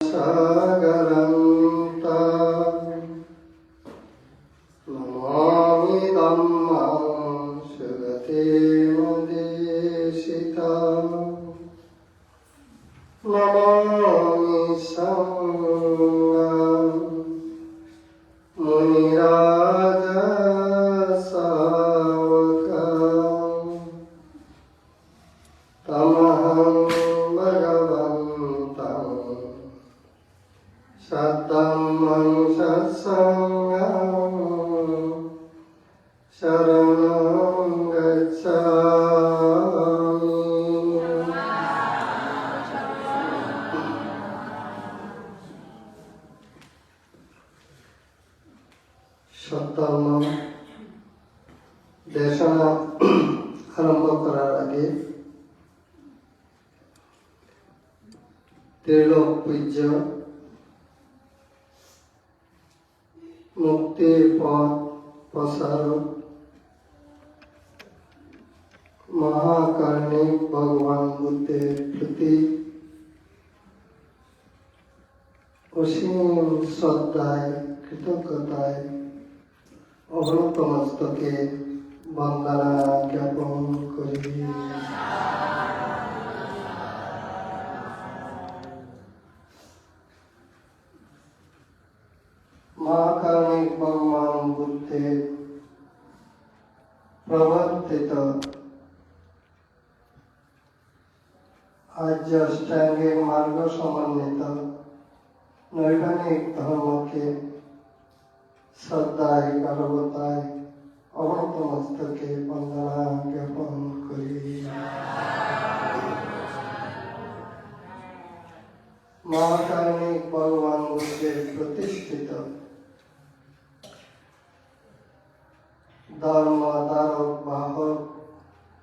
সাগরং নমামি ধম্মং সুগতিমদেশিতং নমামি সংঘং মুনিরাজসাবকং তমহং ভগবন্তং সদ্ধম্মং সৎসঙ্গং শরণং গচ্ছামি। সত্তম দেশনা আরম্ভ করার আগে ত্রিলোক পূজ্য মুক্তির পথ প্রসারক মহাকারণিক ভগবান বুদ্ধের প্রতি অসীম শ্রদ্ধায় কৃতজ্ঞতায় অবনত মস্তকে বন্দনা জ্ঞাপন করি। মহাকারণিক ভগবান বুদ্ধের প্রবর্তিত আর্য অষ্টাঙ্গিক মার্গ সমন্বিত নৈর্বাণিক ধর্মকে শ্রদ্ধায় গর্বতায় অবনত মস্তকে বন্দনা জ্ঞাপন করি। মহাকারণিক ভগবান বুদ্ধের প্রতিষ্ঠিত ধর্ম ধারক বাহক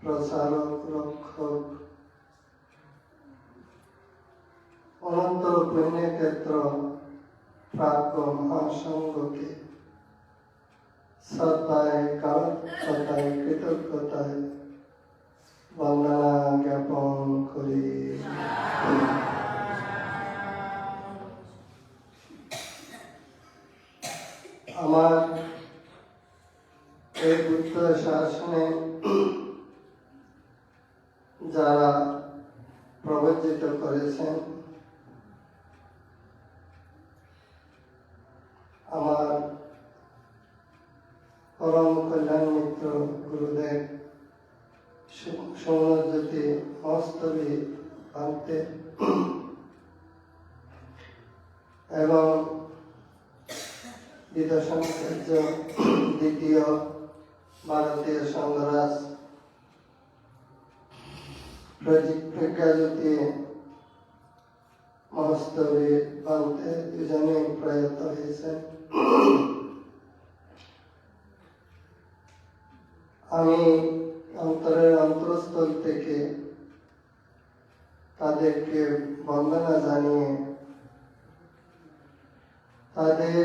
প্রসারক রক্ষক অনন্ত পুণ্যক্ষেত্র প্রাজ্ঞ মহাসংঘকে শ্রদ্ধায় কারকতায় কৃতজ্ঞতায় বন্দনা জ্ঞাপন করি। আমার এই বুদ্ধ শাসনে যারা প্রবর্তিত করেছেন আমার পরম কল্যাণ মিত্র গুরুদেব সৌম্যজ্যোতি মস্তবী পান্তে এবং বিদর্শনাচার্য দ্বিতীয় ভারতীয় সংঘরাজ প্রজ্ঞাজ্যোতি মহস্তবী পান্তে দুজনেই প্রয়াত হয়েছেন। আমি অন্তরের অন্তরস্থল থেকে তাদেরকে বন্দনা জানিয়ে তাদের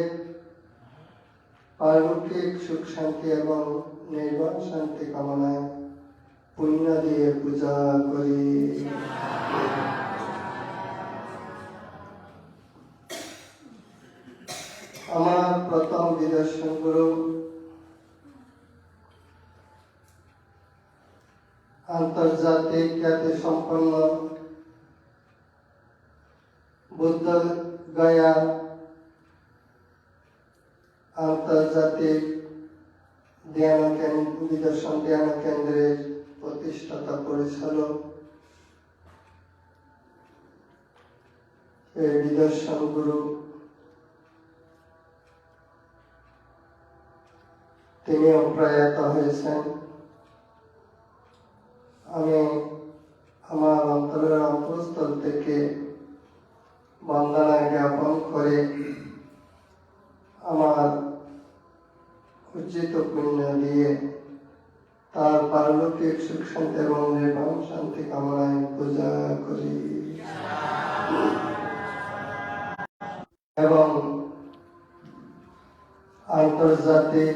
পারলৌকিক সুখ শান্তি এবং নির্বাণ শান্তি কামনায় পুণ্য দিয়ে পূজা করি। আমার প্রথম বিদর্শন গুরু আন্তর্জাতিক খ্যাতি সম্পন্ন বুদ্ধ গয়া আন্তর্জাতিক বিদর্শন ধ্যান কেন্দ্রের প্রতিষ্ঠাতা পরিচালক এই বিদর্শন গুরু তিনিও প্রয়াত হয়েছেন। আমি আমার অন্তরের অন্তঃস্থল থেকে বন্দনা জ্ঞাপন করে আমার উচিত পুণ্য দিয়ে তার পারলৌকিক সুখ শান্তি এবং নির্বাণ শান্তি কামনায় পূজা করি এবং আন্তর্জাতিক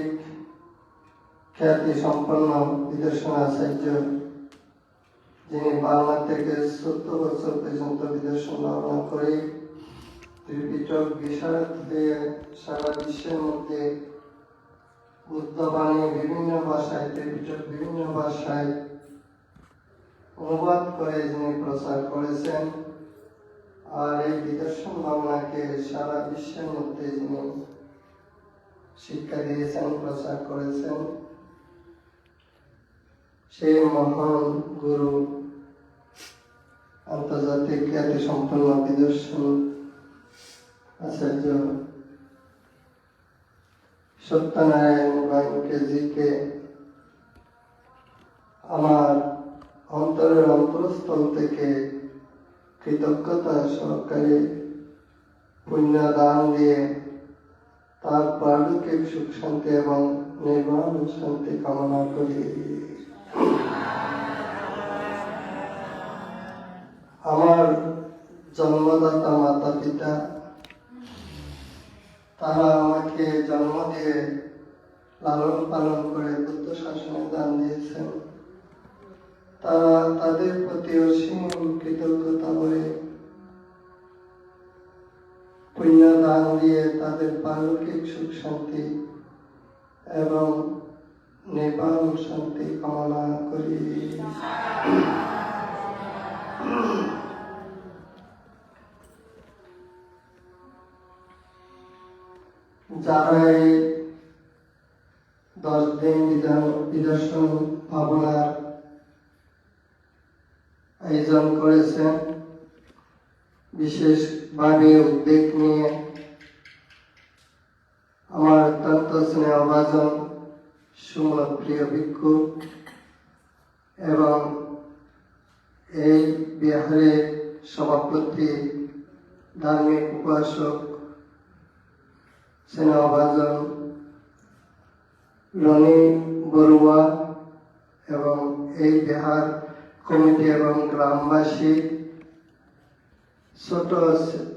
খ্যাতি সম্পন্ন বিদর্শনাচার্য যিনি বাংলা থেকে ৭০ বছর পর্যন্ত বিদর্শন ধারণা করে ত্রিপিটক বিশারদ হয়ে সারা বিশ্বের মধ্যে বুদ্ধবাণী বিভিন্ন ভাষায়, ত্রিপিটক বিভিন্ন ভাষায় অনুবাদ করে যিনি প্রচার করেছেন, আর এই বিদর্শন ভাবনাকে সারা বিশ্বের মধ্যে যিনি শিক্ষা দিয়েছেন, প্রচার করেছেন, সেই মহান গুরু, আন্তর্জাতিক খ্যাতি সম্পন্ন বিদর্শন আচার্য সত্যনারায়ণ কেজিকে আমার অন্তরের অন্তরস্থল থেকে কৃতজ্ঞতা সহকারে পুণ্য দান দিয়ে তার পারলৌকিক সুখ শান্তি এবং নির্বাণ শান্তি কামনা করি। আমার জন্মদাতা মাতা পিতা, তারা আমাকে জন্ম দিয়ে লালন পালন করে বুদ্ধ শাসনে দান দিয়েছেন। তারা তাদের প্রতি অসীম কৃতজ্ঞতা বলে পুণ্য দান দিয়ে তাদের পারলৌকিক সুখ শান্তি এবং নির্বাণ শান্তি কামনা করি। যারা এই 10 দিন বিদর্শন ভাবনার আয়োজন করেছেন, বিশেষভাবে উদ্বেগ নিয়ে আমার অত্যন্ত স্নেহভাজন সুমত প্রিয় ভিক্ষু এবং এই বিহারের সভাপতি ধার্মিক উপাসক স্নেহভাজন রনি বড়ুয়া এবং এই বিহার কমিটি এবং গ্রামবাসী, ছোট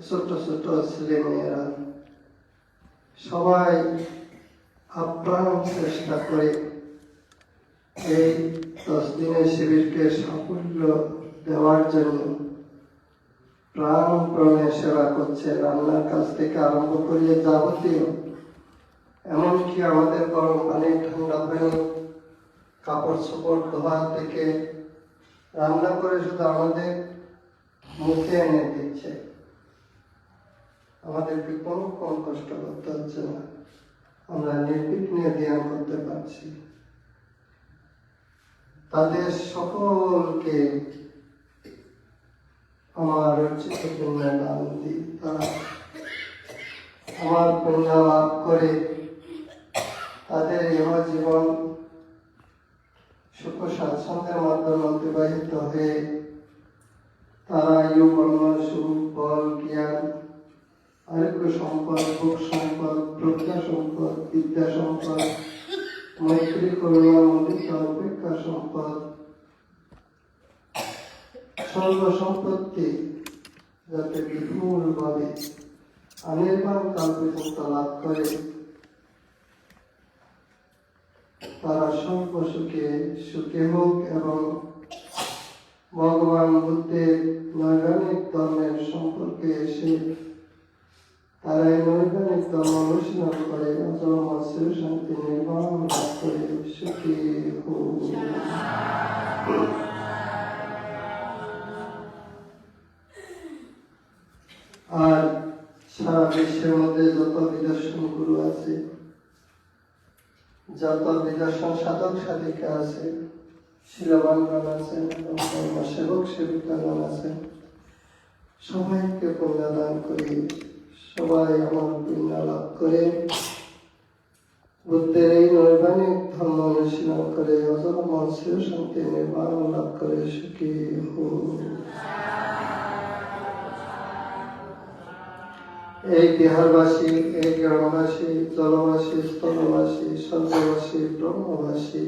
ছোট ছেলেমেয়েরা সবাই আপ্রাণ চেষ্টা করে এই 10 দিনের শিবিরকে সাফল্য দেওয়ার জন্য প্রাণপণে সেবা করছে। রান্নার কাজ থেকে আরম্ভ করিয়ে যাবতীয়, এমনকি আমাদের গরম পানি, ঠান্ডা পানি, কাপড় চোপড় ধোয়া থেকে রান্না করে শুধু আমাদের মুখে এনে দিচ্ছে। আমাদেরকে কোনো কম কষ্ট করতে হচ্ছে না, আমরা নির্বিঘ্নে ধ্যান করতে পারছি। তাদের সকলকে আমার উচিত পুণ্য দান দিই। তারা আমার পুণ্য লাভ করে তাদের জীবন সুখ স্বাচ্ছন্দ্যের মাধ্যমে অতিবাহিত হয়ে তারা কর্ম, সুখ, বল, জ্ঞান, আরোগ্য সম্পদ, ভোগ সম্পদ, প্রজ্ঞা সম্পদ, বিদ্যা সম্পদ, মৈত্রী, করুণা, মুদিতা, উপেক্ষা সম্পদ, সর্বসম্পত্তি যাতে বিপুল ভাবে অনির্বাণ কাল পর্যন্ত লাভ করে, তারা সর্বসুখে সুখে হোক এবং ভগবান বুদ্ধের নৈর্বাণিক ধর্মের সম্পর্কে এসে তারা এই নৈর্বাণিক ধর্ম অনুশীলন করে অজম শান্তি নির্বাণ লাভ করে সুখী হোক। আর সারা বিশ্বের মধ্যে যত বিদর্শন গুরু আছে, যত বিদর্শন সাধক সাধিকা আছে, শিলবানগণ আছেন এবং সেবক সেবিকাগণ আছেন, সবাইকে পুণ্য দান করি। সবাই আমার পুণ্য লাভ করে বুদ্ধের এই নৈর্বাণিক ধর্ম অনুশীলন করে অজম শান্তি নির্বাণ লাভ করে সুখী হোক। এই বিহারবাসী, এই গ্রামবাসী, জলবাসী, স্থলবাসী, স্বর্গবাসী, ব্রহ্মবাসী,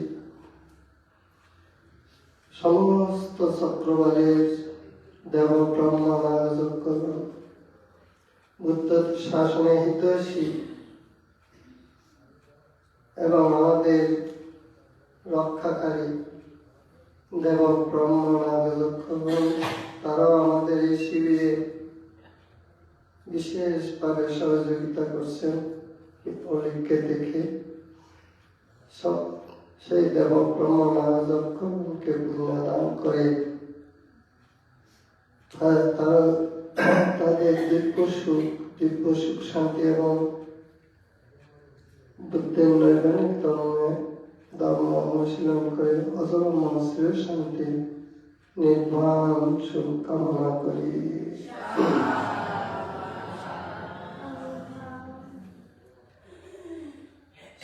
সমস্ত চক্রবালের দেব ব্রহ্ম রাজকগণ, বুদ্ধ শাসনে হিতৈষী এবং আমাদের রক্ষাকারী দেব ব্রহ্ম রাজকগণ, তারাও আমাদের এই শিবিরে বিশেষভাবে সহযোগিতা করছেন অলিককে দেখে সব সেই দেবব্রহ্ম মহাযজ্ঞকে পুণ্যদান করে তারা তাদের দিব্য সুখ শান্তি এবং বুদ্ধের নৈবাণিক ধর্ম অনুশীলন করে অজরম শ্রেয় শান্তি নির্বাণ সুখ কামনা করি।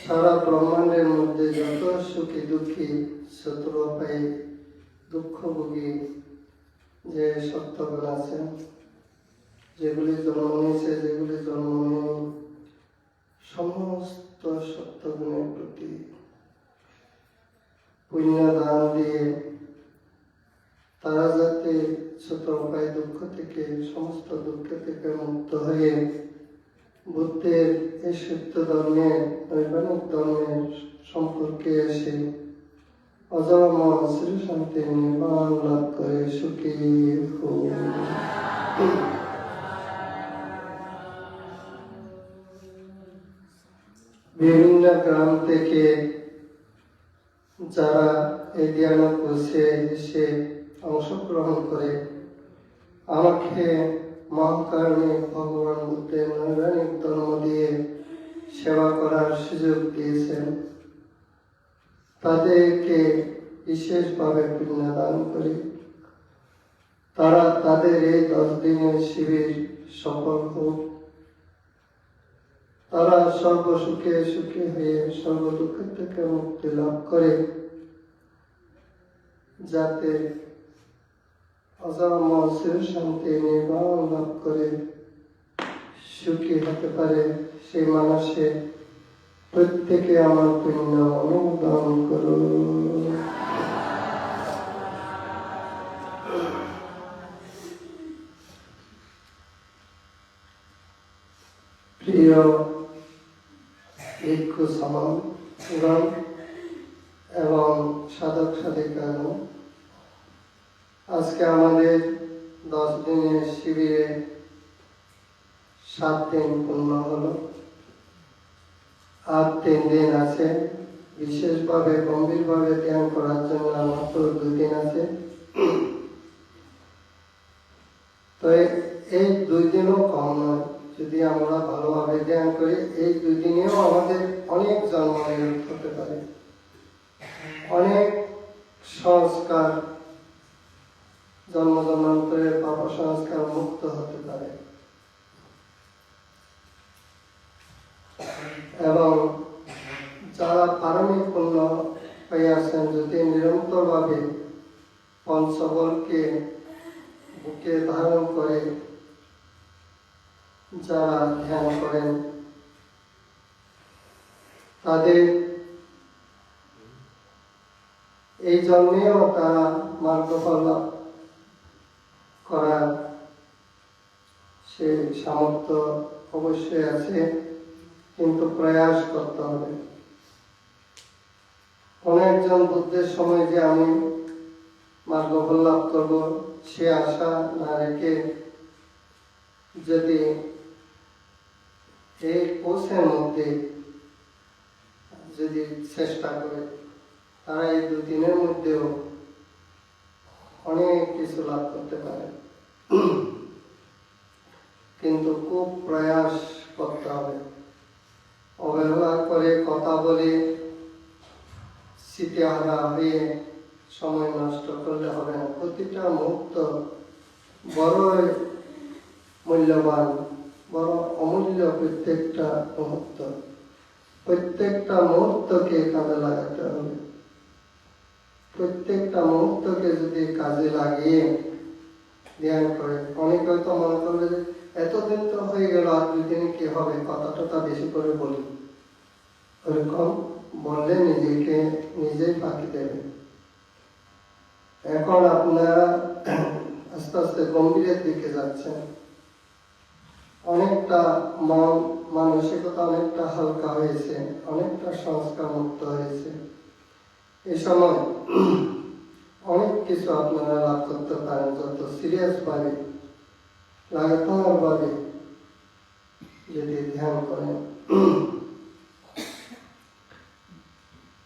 সারা ব্রহ্মাণ্ডের মধ্যে যত সুখী দুঃখী শত্রুপায়ী দুঃখভোগী যে সত্যগুলো আছে, যেগুলি জন্ম নিয়েছে যেগুলি জন্ম নেই, সমস্ত সত্যগুণের প্রতি পুণ্য দান দিয়ে তারা যাতে শত্রুপায়ী দুঃখ থেকে সমস্ত দুঃখ থেকে মুক্ত হয়ে বুদ্ধের এই সত্য ধর্মের নৈবাণিক ধর্মের সম্পর্কে এসে অজরামর শ্রী শান্তি নির্বাণ লাভ করে সুখী হোক। বিভিন্ন গ্রাম থেকে যারা এই ধ্যানে বসে এসে অংশগ্রহণ করে আমাকে মহাকারণে ভগবান বুদ্ধের নৈবাণিক ধর্ম দিয়ে সেবা করার সুযোগ দিয়েছেন, তাদেরকে বিশেষভাবে পুণ্যদান করি। তারা তাদের এই 10 দিনের শিবির সফল হোক, তারা সর্বসুখে সুখী হয়ে সর্ব দুঃখের থেকে মুক্তি লাভ করে যাতে অজরামর চির শান্তি নির্বাণ লাভ করে সুখী হতে পারে, সেই মানুষে প্রত্যেকে আমার পুণ্য অনুমোদন করো। প্রিয় ভিক্ষু সমাগম এবং সাধক সাধিকাগণ, আজকে আমাদের 10 দিনের শিবিরে 7 দিন পূর্ণ হলো, আর 3 দিন আছে। বিশেষভাবে গম্ভীরভাবে ধ্যান করার জন্য মাত্র 2 দিন আছে। তো এই 2 দিনও কম নয়, যদি আমরা ভালোভাবে ধ্যান করি এই 2 দিনেও আমাদের অনেক জন্ম হতে পারে, অনেক সংস্কার জন্ম জন্মান্তরের পাপ সংস্কার মুক্ত হতে পারে। এবং যারা পারমিক পূর্ণ হইয়াছেন, যদি নিরন্তরভাবে পঞ্চবলকে বুকে ধারণ করে যারা ধ্যান করেন, তাদের এই জন্মেও তারা মার্গফল লাভ করার সে সামর্থ্য অবশ্যই আছে, কিন্তু প্রয়াস করতে হবে। কোন একজন বুদ্ধের সময় যে আমি মার্গফল লাভ করব সে আশা না রেখে যদি এই কোষের মধ্যে যদি চেষ্টা করে, তারা এই 2 দিনের মধ্যেও অনেক কিছু লাভ করতে পারে, কিন্তু খুব প্রয়াস করতে হবে। অবহেলা করে কথা বলে স্মৃতিহারা হয়ে সময় নষ্ট করলে হবে না। প্রতিটা মুহূর্ত বড়ই মূল্যবান, বড় অমূল্য। প্রত্যেকটা মুহূর্তকে কাজে লাগাতে হবে। প্রত্যেকটা মুহূর্তকে যদি কাজে লাগিয়ে ধ্যান করে, অনেক হয়তো মনে করবে যে এতদিন তো হয়ে গেল, আর 2 দিনে কি হবে, কথাটা বেশি করে বলি। ওরকম বললে নিজেই ফাঁকি দেবে। এখন আপনারা আস্তে আস্তে গম্ভীরের দিকে যাচ্ছেন, অনেকটা মন মানসিকতা অনেকটা হালকা হয়েছে, অনেকটা সংস্কার মুক্ত হয়েছে। এই সময় অনেক কিছু আপনারা লাভ করতে পারেন, যত সিরিয়াস ভাবে লাগাতার ভাবে যদি ধ্যান করেন।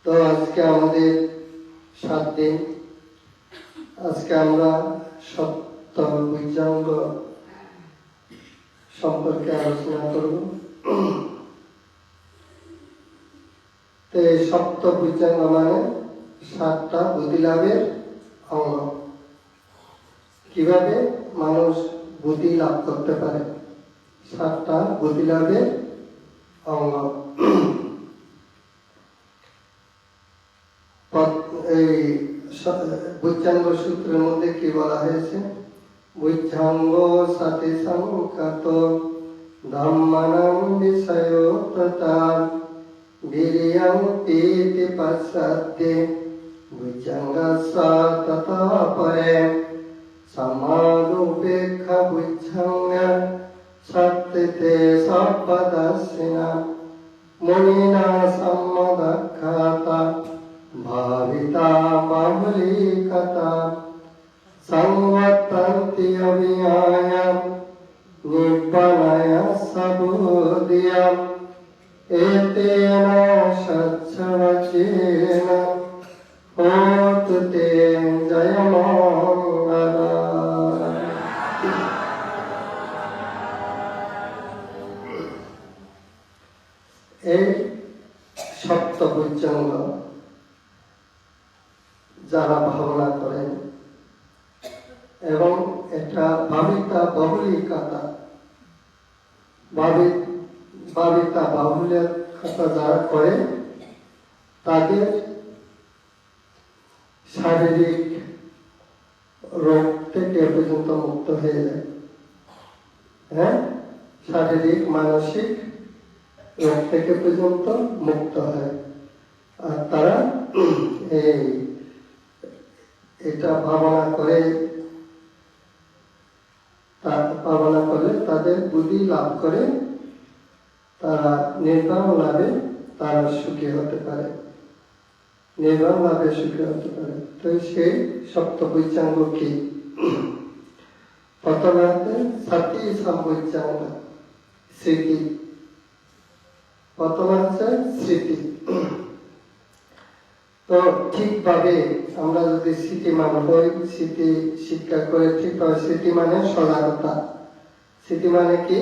তো আজকে আমাদের 7 দিন, আজকে আমরা সপ্তম বৈজ্ঞাঙ্গ সম্পর্কে আলোচনা করব। তো এই সপ্ত বৈজ্ঞাঙ্গ মানে 7টা বুদ্ধি লাভের অঙ্গ। কিভাবে মানুষ বুদ্ধি লাভ করতে পারে, 7টা বুদ্ধি লাভের অঙ্গ। এই বৈজ্ঞাঙ্গ সূত্রের মধ্যে কি বলা হয়েছে? বৈজ্ঞাঙ্গ সাথে সংকাত ধম্মানাং বিষয় তথা বীর্যং পেতি পশ্চাতে বৈজ্ঞাঙ্গস্য তথা পরে সমাদুপেক্ষা বৈজ্ঞাঙ্গ সত্যতে সপদাসিনা মুনিনা সম্মদাখ্যাতা ভাবিতা বাহুলিকতা সংবর্তন্তি অভিয়ায়াম নিব্বানায় সবুদিয়াম এতেন সচ্ছবচেন হোতু তে জয়মঙ্গল। এই সপ্ত বৈজ্ঞাঙ্গ যারা ভাবনা করেন এবং এটা ভাবিতা বাহুলিকতা, ভাবিতা বাহুল্যের কথা যারা করে তাদের শারীরিক রোগ থেকে পর্যন্ত মুক্ত হয়ে যায়। হ্যাঁ, শারীরিক মানসিক রোগ থেকে পর্যন্ত মুক্ত হয়। আর তারা এটা ভাবনা করলে তাদের বুদ্ধি লাভ করে, তারা নির্বাণ লাভে তারা সুখী হতে পারে, নির্বাণ লাভে সুখী হতে পারে। তো সেই সপ্ত বৈজ্ঞাঙ্গ কি? প্রথমে আছে সাতি সম্বৈজ্ঞাঙ্গ, স্মৃতি। প্রথমে আছে স্মৃতি। তো ঠিকভাবে আমরা যদি স্মৃতিমান হই, স্মৃতি শিক্ষা করে ঠিকভাবে, স্মৃতি মানে সজাগতা। স্মৃতি মানে কি?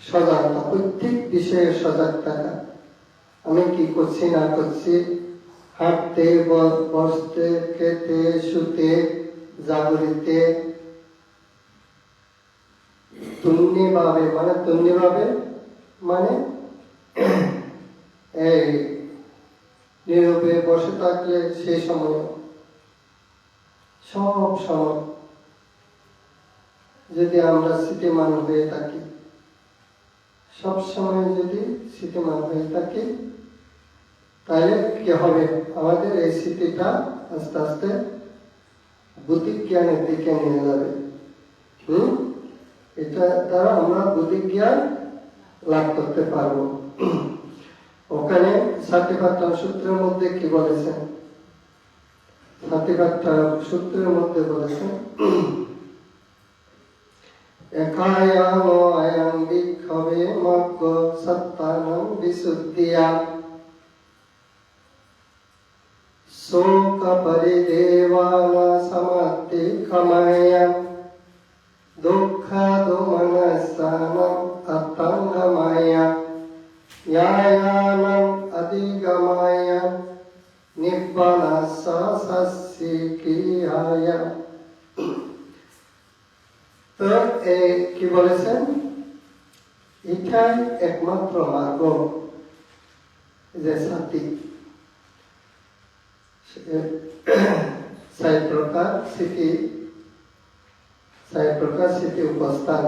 সজাগতা, প্রত্যেক বিষয়ে সজাগ থাকা। আমি কি করছি না করছি, হাঁটতে, বসতে, খেতে, শুতে, জাগরিতে, তুণ্যভাবে মানে এই নীরবে বসে থাকলে সেই সময়, সব সময় যদি আমরা স্মৃতিমান হয়ে থাকি, সব সময় যদি স্মৃতিমান হয়ে থাকি, তাহলে কি হবে? আমাদের এই স্মৃতিটা আস্তে আস্তে বুদ্ধি জ্ঞানের দিকে নিয়ে যাবে। এটা দ্বারা আমরা বুদ্ধি জ্ঞান লাভ করতে পারবো। ওখানে সাতিপাট্টা সূত্রের মধ্যে কি বলেছেন? সাতিপাট্টা সূত্রের মধ্যে বলেছেন একায়াম আয়াম বিক্ষবে মগ্গ সত্তানং বিশুদ্ধিয়া শোক পরিদেবানা সমাপ্তি ক্ষময়া দুঃখ দোমনসানং অতঙ্গময়া ন্যায়ানং অধিগময়া নিব্বানাস্য সস্যিকিয়ায়া। তো কি বলেছেন? এটাই একমাত্র মার্গ, যে সাথী 6 প্রকার স্মৃতি, 6 প্রকার স্মৃতি উপস্থান,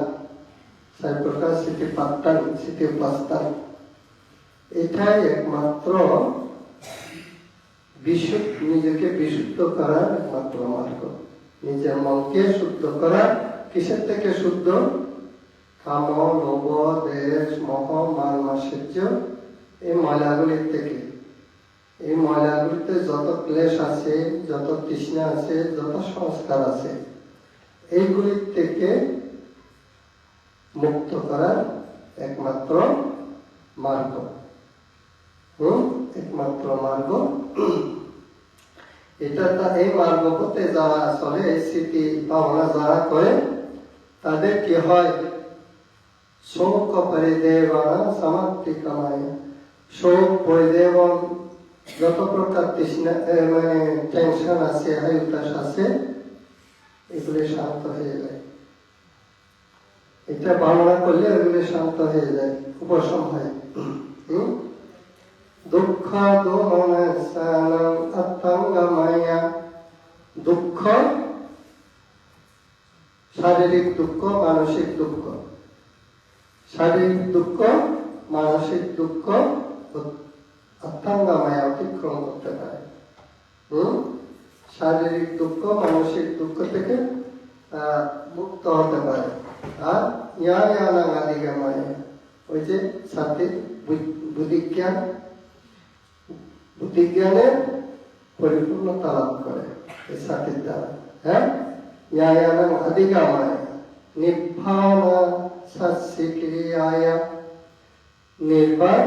6 প্রকার স্মৃতি পাঠ্যান, স্মৃতি উপস্থান। এটাই একমাত্র নিজেকে বিশুদ্ধ করার একমাত্র মার্গ। নিজের মনকে শুদ্ধ করার, কিসের থেকে শুদ্ধ? কাম, লোভ, দেশ, মোহ, মান, মাৎসর্য, এই ময়লাগুলির থেকে। এই ময়লাগুলিতে যত ক্লেশ আছে, যত তৃষ্ণা আছে, যত সংস্কার আছে, এইগুলির থেকে মুক্ত করার একমাত্র মার্গ। একমাত্র মার্গ এটা। এই মার্গ পথে যারা চলে, স্মৃতি ভাবনা যারা করে, তাদের কি হয়? শোক পরিদেবানা সমাপ্তি কামায়। শোক পরিদেবন, যত প্রকার তৃষ্ণা মানে টেনশন আছে, হায়ুতাস আছে, এগুলি শান্ত হয়ে যায়। এটা ভাবনা করলে এগুলি শান্ত হয়ে যায়, উপশম হয়। দুঃখ দোমনসানং অত্তঙ্গমায়া। দুঃখ, শারীরিক দুঃখ, মানসিক দুঃখ। শারীরিক দুঃখ, মানসিক দুঃখ অত্তঙ্গমায়া অতিক্রম করতে পারে। শারীরিক দুঃখ, মানসিক দুঃখ থেকে মুক্ত হতে পারে। আর ন্যায়ানাং আদিগমায়া, ওই যে সাত্বিক বুদ্ধিজ্ঞান, বুদ্ধিজ্ঞানের পরিপূর্ণতা লাভ করে এই সাথীর দ্বারা। হ্যাঁ, ন্যায়ানাং আদিগমায়া নির্বাণ সাস্যক্রিয়ায়া, নির্বাণ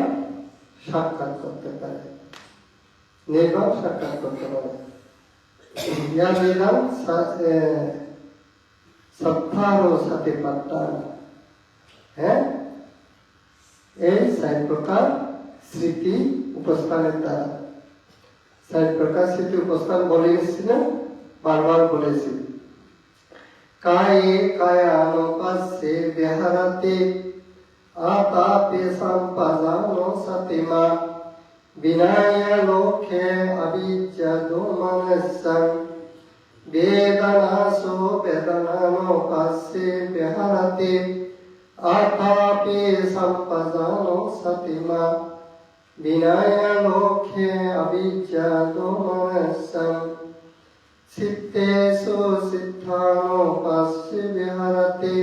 সাক্ষাৎ করতে পারে। নির্বাণ সাক্ষাৎ করতে পারে। সত্তারো সাতিপাত্তান। হ্যাঁ, এই ৬ প্রকার স্মৃতি উপস্থানের দ্বারা। ৬ প্রকার স্মৃতি উপস্থান বলে এসেছি না, বারবার বলেছি। কায়ে কায়ানুপাস্যে বিহারতে আতাপে সম্পদানো সতিমা বিনায় লোকে অবিজ্ঞা দোমনস্যং বেদনাসো বেদনানুপাস্যে বিহারতে আতাপে সম্পদানো সতিমা বিনায় লোকে অবিজ্ঞা দোমনস্যং চিত্তেষু সিদ্ধানুপাস্যে বিহারতে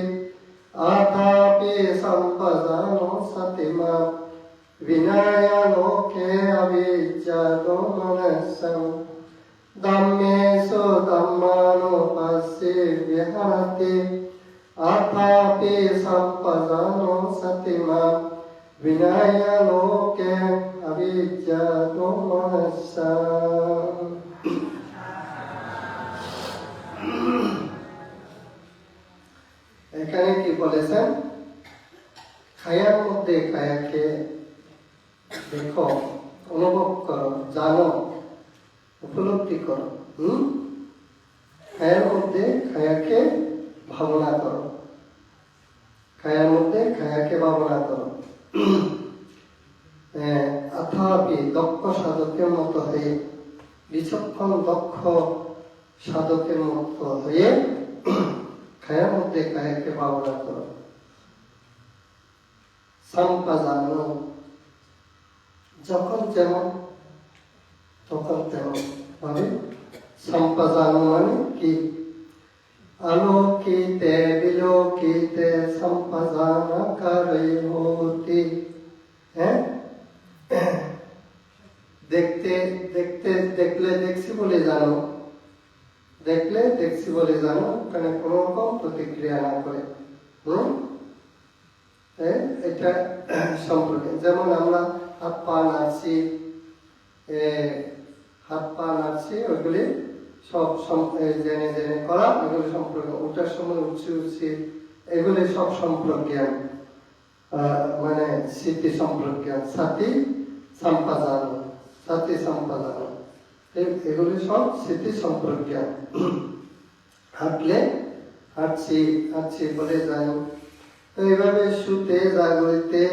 আতাপে সম্পদানো সতিমা বিনায় লোকে অবিজ্ঞা দোমনস্যং ধম্মেষু ধম্মানুপাস্যে বিহারতে আতাপে সম্পদানো সতিমা বিনায় লোকে অবিজ্ঞা দোমনস্যং। এখানে কি বলেছেন? খায়ার মধ্যে খায়াকে দেখো, অনুভব করো, জানো, উপলব্ধি করো। খায়ার মধ্যে খায়াকে ভাবনা করো। খায়ার মধ্যে খায়াকে ভাবনা করো। অথাপি দক্ষ সাধকের মতো হয়ে, বিচক্ষণ দক্ষ সাধকের মতো হয়ে খায়ার মধ্যে খায়াকে ভাবনা করো। সম্পাদানো, যখন যেমন তখন তেমন ভাবে। সম্পাদানো মানে কি? আলোকিতে বিলোকিতে সম্পাদানা কারে হতি। হ্যাঁ, দেখতে দেখতে দেখলে দেখছি বলে জানো, দেখলে দেখছি বলে জানো, ওখানে কোনো রকম প্রতিক্রিয়া না করে। এটা সম্পর্কে, যেমন আমরা হাত পা নাড়ছি, ওইগুলি সব জেনে জেনে করা, এগুলি সম্পর্কে। ওটার সময় উঠছি, এগুলি সব সম্পর্কে মানে স্মৃতি সম্পর্কে। সাথী সম্পাদান, সাথী সম্পাদান, এগুলি সব স্মৃতি সম্পর্কে। হাঁটলে হাঁটছি বলে যাই। তো এইভাবে শুতে, জাগরিতে,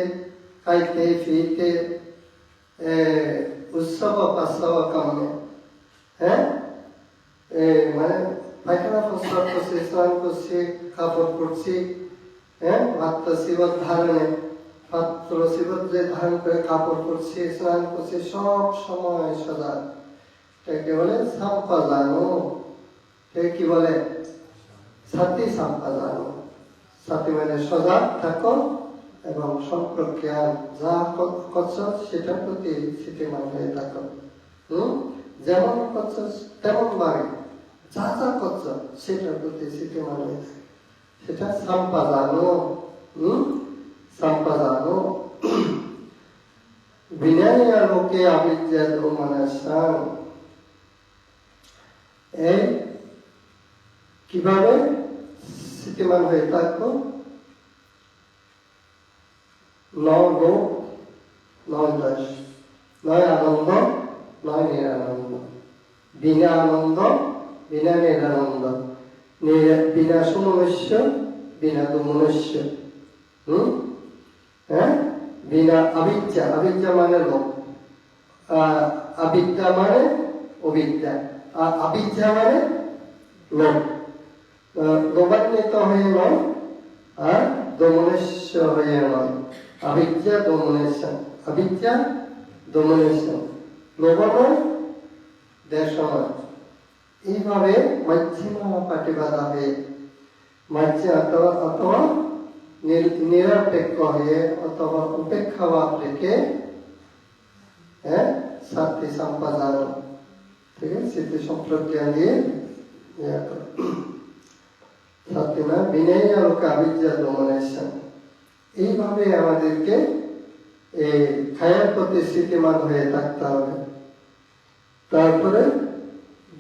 খাইতে, ফিরতে, উৎসব পাৎসব কামে, হ্যাঁ, মানে পায়খানা প্রস্রাব করছি, স্নান করছি, কাপড় পরছি, হ্যাঁ, পাত্র শিবত ধারণে, পাত্র শিবত যে ধারণ করে কাপড় পরছি, স্নান করছি, সব সময় সদা। একে বলে সম্পাদানো। কি বলে? সাথী সম্পাদানো। সাথী মানে সজাগ থাকো এবং সম্পর্কে যা করছো সেটার প্রতি স্থিতিমান হয়ে থাকো। যেমন করছো তেমন ভাবে যা যা করছো সেটার প্রতি স্থিতিমান হয়ে থাকে, সেটা সম্পাদানো। সম্পাদানো লোকে আবিদ্যাদ মনসাং। এই কিভাবে স্থিতিমান হয়ে থাকবো? নয় লোক, নয় দশ, নয় আনন্দ, নয় নিরানন্দ, বিনা আনন্দ, বিনা নিরানন্দ, বিনা সমনুষ্য, বিনা দুমনুষ্য, হ্যাঁ, বিনা আবিদ্যা, আবিদ্যা মানে লোক, আবিদ্যা মানে অবিদ্যা, আবিদ্যা মানে লোক, লোভান্বিত হয়ে নয় আর দমনেশ্য হয়ে নয়। আবিদ্যা দমনেশ্য, আবিদ্যা দমনেশ্য, লোভ নয়, দেশ নয়। এইভাবে মধ্যমা পাটিবাদা হয়ে মাঝে অথবা নিরপেক্ষ হয়ে অথবা উপেক্ষাভাব রেখে, হ্যাঁ, সাথী সম্পাদন, ঠিক আছে, স্মৃতি সম্প্রজ্ঞান দিয়ে সাথীনা বিনয় আলোকে আবিদ্যা দমনেশ্য। এইভাবে আমাদেরকে এই খায়ের প্রতি স্থিতিমান হয়ে থাকতে হবে। তারপরে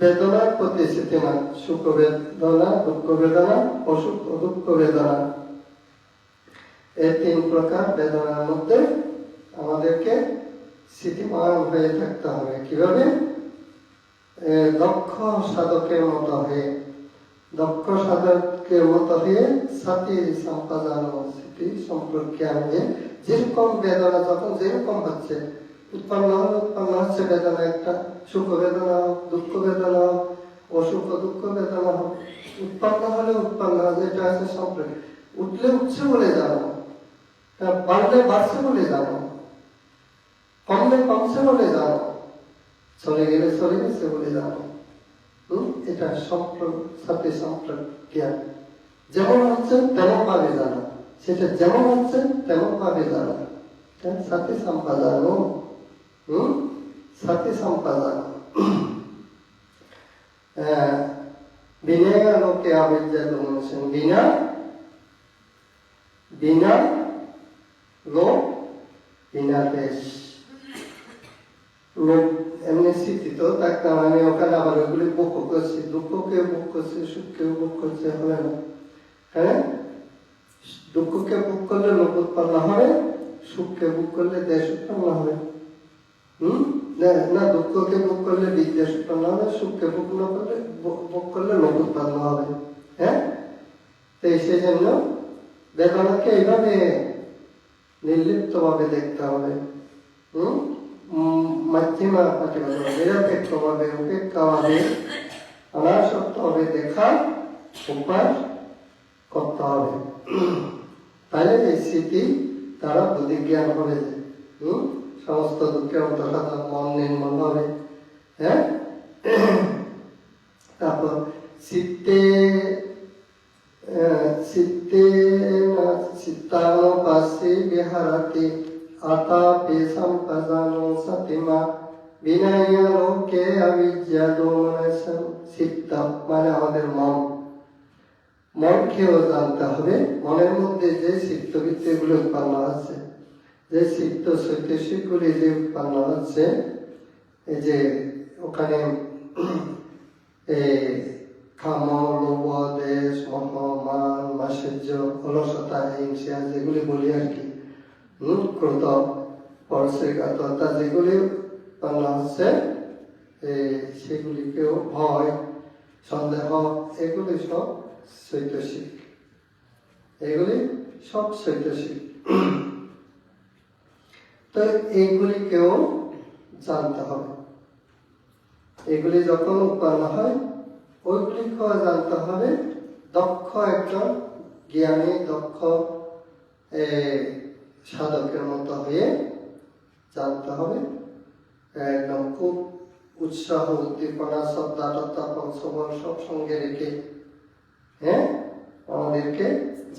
বেদনার প্রতি স্থিতিমান, সুখ বেদনা, দুঃখ বেদনা, অসুখ দুঃখ বেদনা, এই তিন প্রকার বেদনার মধ্যে আমাদেরকে স্থিতিমান হয়ে থাকতে হবে। কিভাবে? দক্ষ সাধকের মতো হয়ে, দক্ষ সাধকের মতো হয়ে সাথী সম্পাদন, স্মৃতি সম্প্রজ্ঞান হয়ে, যেরকম বেদনা যখন যেরকম হচ্ছে, উৎপন্ন হচ্ছে বেদনা, একটা সুখ বেদনা হোক, দুঃখ বেদনা হোক, অসুখ দুঃখ বেদনা হোক, উৎপন্ন হলে যেটা আছে সম্পর্কে, উঠলে উঠছে বলে জানো, বাড়লে বাড়ছে বলে জানো, কমলে কমছে বলে জানো, চলে গেলে চলে গেছে বলে জানো। এটা সাথে সম্প্রজ্ঞান। যেমন হচ্ছে তেমন ভাবে জানা, সেটা যেমন হচ্ছে তেমন ভাবে জানা, সাথে সম্পাদন, সাথে সম্পাদন। বিনয় লোকে আবিদ্যা দমনেশ্য, বিনা লোক, বিনা দেশ। লোক এমনি স্থিতিত থাকতে মানে ওখানে আবার ওগুলি ভোগ করছে, দুঃখকে ভোগ করছে, সুখকেও ভোগ করছে, হবে না? হ্যাঁ, দুঃখকে ভোগ করলে লোক উৎপন্ন হবে, সুখকে ভোগ করলে দেশ উৎপন্ন হবে। না, দুঃখকে ভোগ করলে বিদ্বেষ উৎপন্ন হবে, সুখকে ভোগ না করলে ভোগ করলে লোক উৎপন্ন হবে। হ্যাঁ, তো সেই জন্য বেদনাকে এইভাবে নির্লিপ্ত ভাবে দেখতে হবে। মধ্যমা পাটিবাদ, নিরপেক্ষ ভাবে, উপেক্ষা ভাবে, অনাসক্ত ভাবে দেখা উপায় করতে হবে। তাহলে এই স্মৃতি তারা বুদ্ধিজ্ঞান হবে, সমস্ত দুঃখের অন্তঃসাধন, মন নির্মল হবে। হ্যাঁ, তারপর চিত্তানুপাসে বিহারতি আতাপি সম্পদানো সতিমা বিনয় লোকে আবিদ্যা দমনেশ্য। চিত্ত মানে আমাদের মন, মনকেও জানতে হবে। মনের মধ্যে যে চিত্তবৃত্তিগুলি উৎপন্ন হচ্ছে, যে চিত্ত চৈতসিকগুলি যে উৎপন্ন হচ্ছে, এই যে ওখানে কাম, লোভ, দেশ, মোহ, মান, মাৎসর্য, অলসতা, হিংসা, যেগুলি বলি আর কি, ক্রোধ, পরশ্রীকাতরতা, যেগুলি উৎপন্ন হচ্ছে, সেগুলিকেও ভয়, সন্দেহ, এগুলি সব চৈতসিক, এগুলি সব চৈতসিক। তো এইগুলিকেও জানতে হবে। এগুলি যখন উৎপন্ন হয়, ওইগুলিকেও জানতে হবে। দক্ষ একজন জ্ঞানী, দক্ষ সাধকের মতো হয়ে জানতে হবে। একদম খুব উৎসাহ, উদ্দীপনা, শ্রদ্ধাটতা, পঞ্চবল সব সঙ্গে রেখে, হ্যাঁ, আমাদেরকে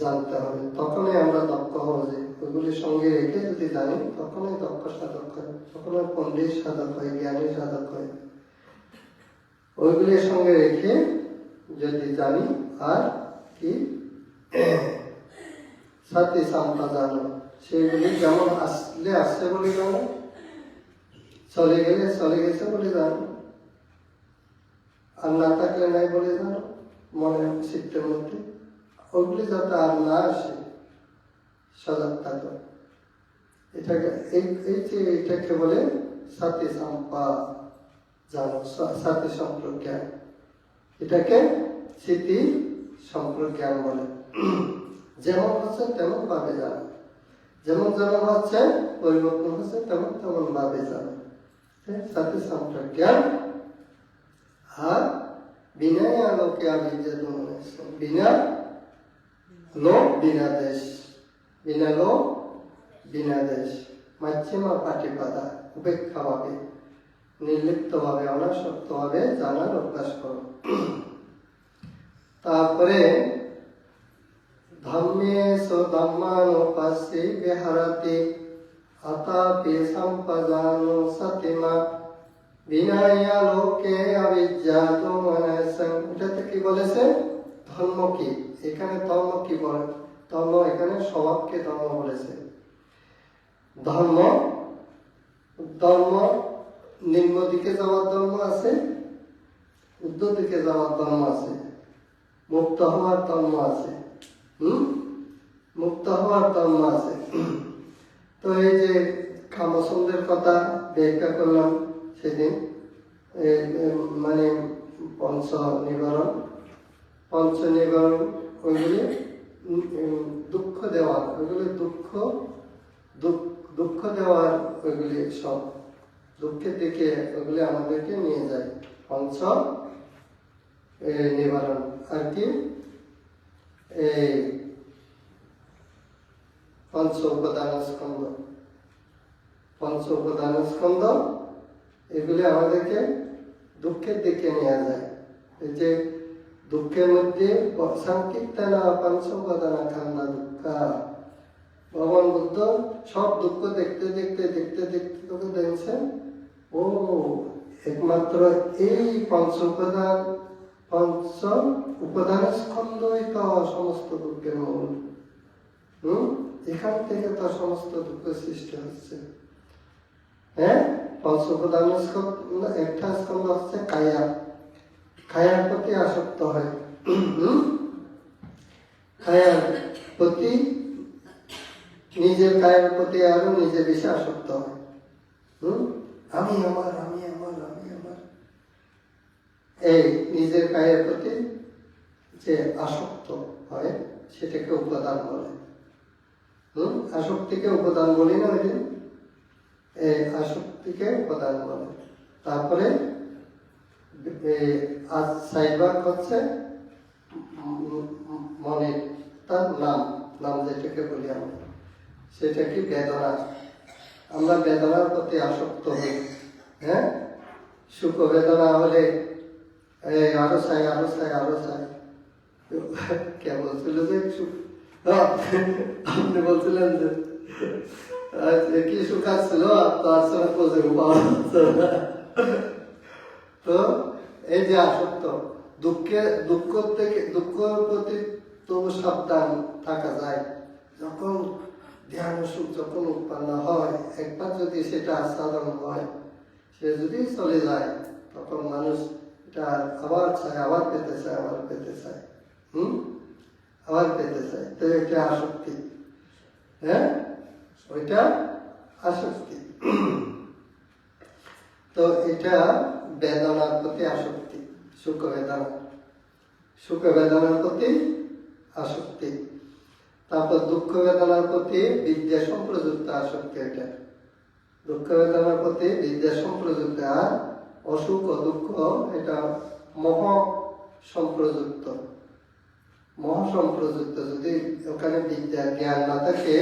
জানতে হবে। তখনই আমরা দক্ষ হব। যে ওইগুলির সঙ্গে রেখে যদি জানি, তখনই দক্ষ সাধক হয়, তখনই পণ্ডিত সাধক হয়, জ্ঞানী সাধক হয়। ওইগুলির সঙ্গে রেখে যদি জানি, আর কি সাথী সম্পাদন, সেগুলি যেমন আসলে আসছে বলে জানো, চলে গেলে চলে গেছে বলে জানো, আর না থাকলে নাই বলে জানো মনে চিত্তের মধ্যে, ওগুলি যাতে আর না আসে সজাগ থাকো। এটাকে এটাকে বলে সাথী সম্পা জানো, সাথী সম্প্রজ্ঞান। এটাকে স্মৃতি সম্প্রজ্ঞান বলে। যেমন হচ্ছে তেমন ভাবে জানো, যেমন যেমন হচ্ছে পরিবর্তন হচ্ছে তেমন তেমন ভাবে জানো, সাথী সম্প্রজ্ঞান। আর বিনয় আলোকে আবির্যাত মনে, বিনা লোক বিনা দেশ, বিনা লোক বিনা দেশ, মাধ্যমা পাটিপাদা, উপেক্ষা ভাবে, নির্লিপ্ত ভাবে, অনাসক্ত ভাবে জানার অভ্যাস করো। তারপরে ধম্মে ধম্মানুপাস্যে বিহারতি আতাপি সম্পদানো সতিমা বিনয়া লোকে আবিজ্ঞাত মনসং। এটাতে কি বলেছে? ধর্ম কি, এখানে ধর্ম কি বলে? ধর্ম এখানে স্বভাবকে ধর্ম বলেছে। ধর্ম ধর্ম নিম্ন দিকে যাওয়ার ধর্ম আছে, উত্তর দিকে যাওয়ার ধর্ম আছে, মুক্ত হওয়ার ধর্ম আছে। মুক্ত হওয়ার ধর্ম আছে। তো এই যে কামছন্দের কথা ব্যাখ্যা করলাম সেদিন, মানে পঞ্চ নিবারণ ওইগুলি দুঃখ দেওয়ার, ওইগুলি দুঃখ দেওয়ার, ওইগুলি সব দুঃখের দিকে ওইগুলি আমাদেরকে নিয়ে যায়। পঞ্চ নিবারণ আর কি, এই পঞ্চ উপাদান স্কন্ধ, এগুলি আমাদেরকে দুঃখের দিকে নিয়ে যায়। এই যে দুঃখের মধ্যে সংকীর্তনা পঞ্চ উপাদান খান্না দুঃখা, ভগবান বুদ্ধ সব দুঃখ দেখতে দেখতে তোকে দেখছেন, ও একমাত্র এই পঞ্চ উপাদান স্কন্ধই তো সমস্ত দুঃখের মূল। এখান থেকে তো সমস্ত দুঃখ সৃষ্টি হচ্ছে। হ্যাঁ, পঞ্চ উপাদান স্কন্ধ, একটা স্কন্ধ হচ্ছে কায়া, কায়ার প্রতি আসক্ত হয়, কায়ার প্রতি, নিজের কায়ের প্রতি আরো নিজে বেশি আসক্ত হয়। আমি আমার, এই নিজের কায়ের প্রতি যে আসক্ত হয় সেটাকে উপাদান বলে। আসক্তিকে উপাদান বলি না, ওই এই আসক্তিকে উপাদান বলে। তারপরে আজ সাইডবাগ হচ্ছে মনের, তার নাম যেটাকে বলি আমরা, সেটা কি বেদনা। আমরা বেদনার প্রতি আসক্ত হই। হ্যাঁ, সুখ বেদনা হলে আরো চাই। কে বলছিল যে আপনি বলছিলেন যে কি সুখ আসছিল তার সঙ্গে প্রচুর পাওয়া যাচ্ছে না। তো এই যে আসক্ত, দুঃখের প্রতি তবু সাবধান থাকা যায়। যখন ধ্যান সুখ যখন উৎপন্ন হয়, একবার যদি সেটা আস্বাদন হয়, সে যদি চলে যায়, তখন মানুষ এটা আবার চায়, আবার পেতে চায়। আবার পেতে চায়। তো এটা আসক্তি। হ্যাঁ, ওইটা আসক্তি। তো এটা বেদনার প্রতি আসক্তি, সুখ বেদনার প্রতি আসক্তি। তারপর দুঃখ বেদনার প্রতি বিদ্যা সম্প্রযুক্ত আসক্তি। এটা দুঃখ বেদনার প্রতি বিদ্যা সম্প্রযুক্ত। আর অসুখ ও দুঃখ এটা মোহ সম্প্রযুক্ত। যদি ওখানে বিদ্যা জ্ঞান না থাকে,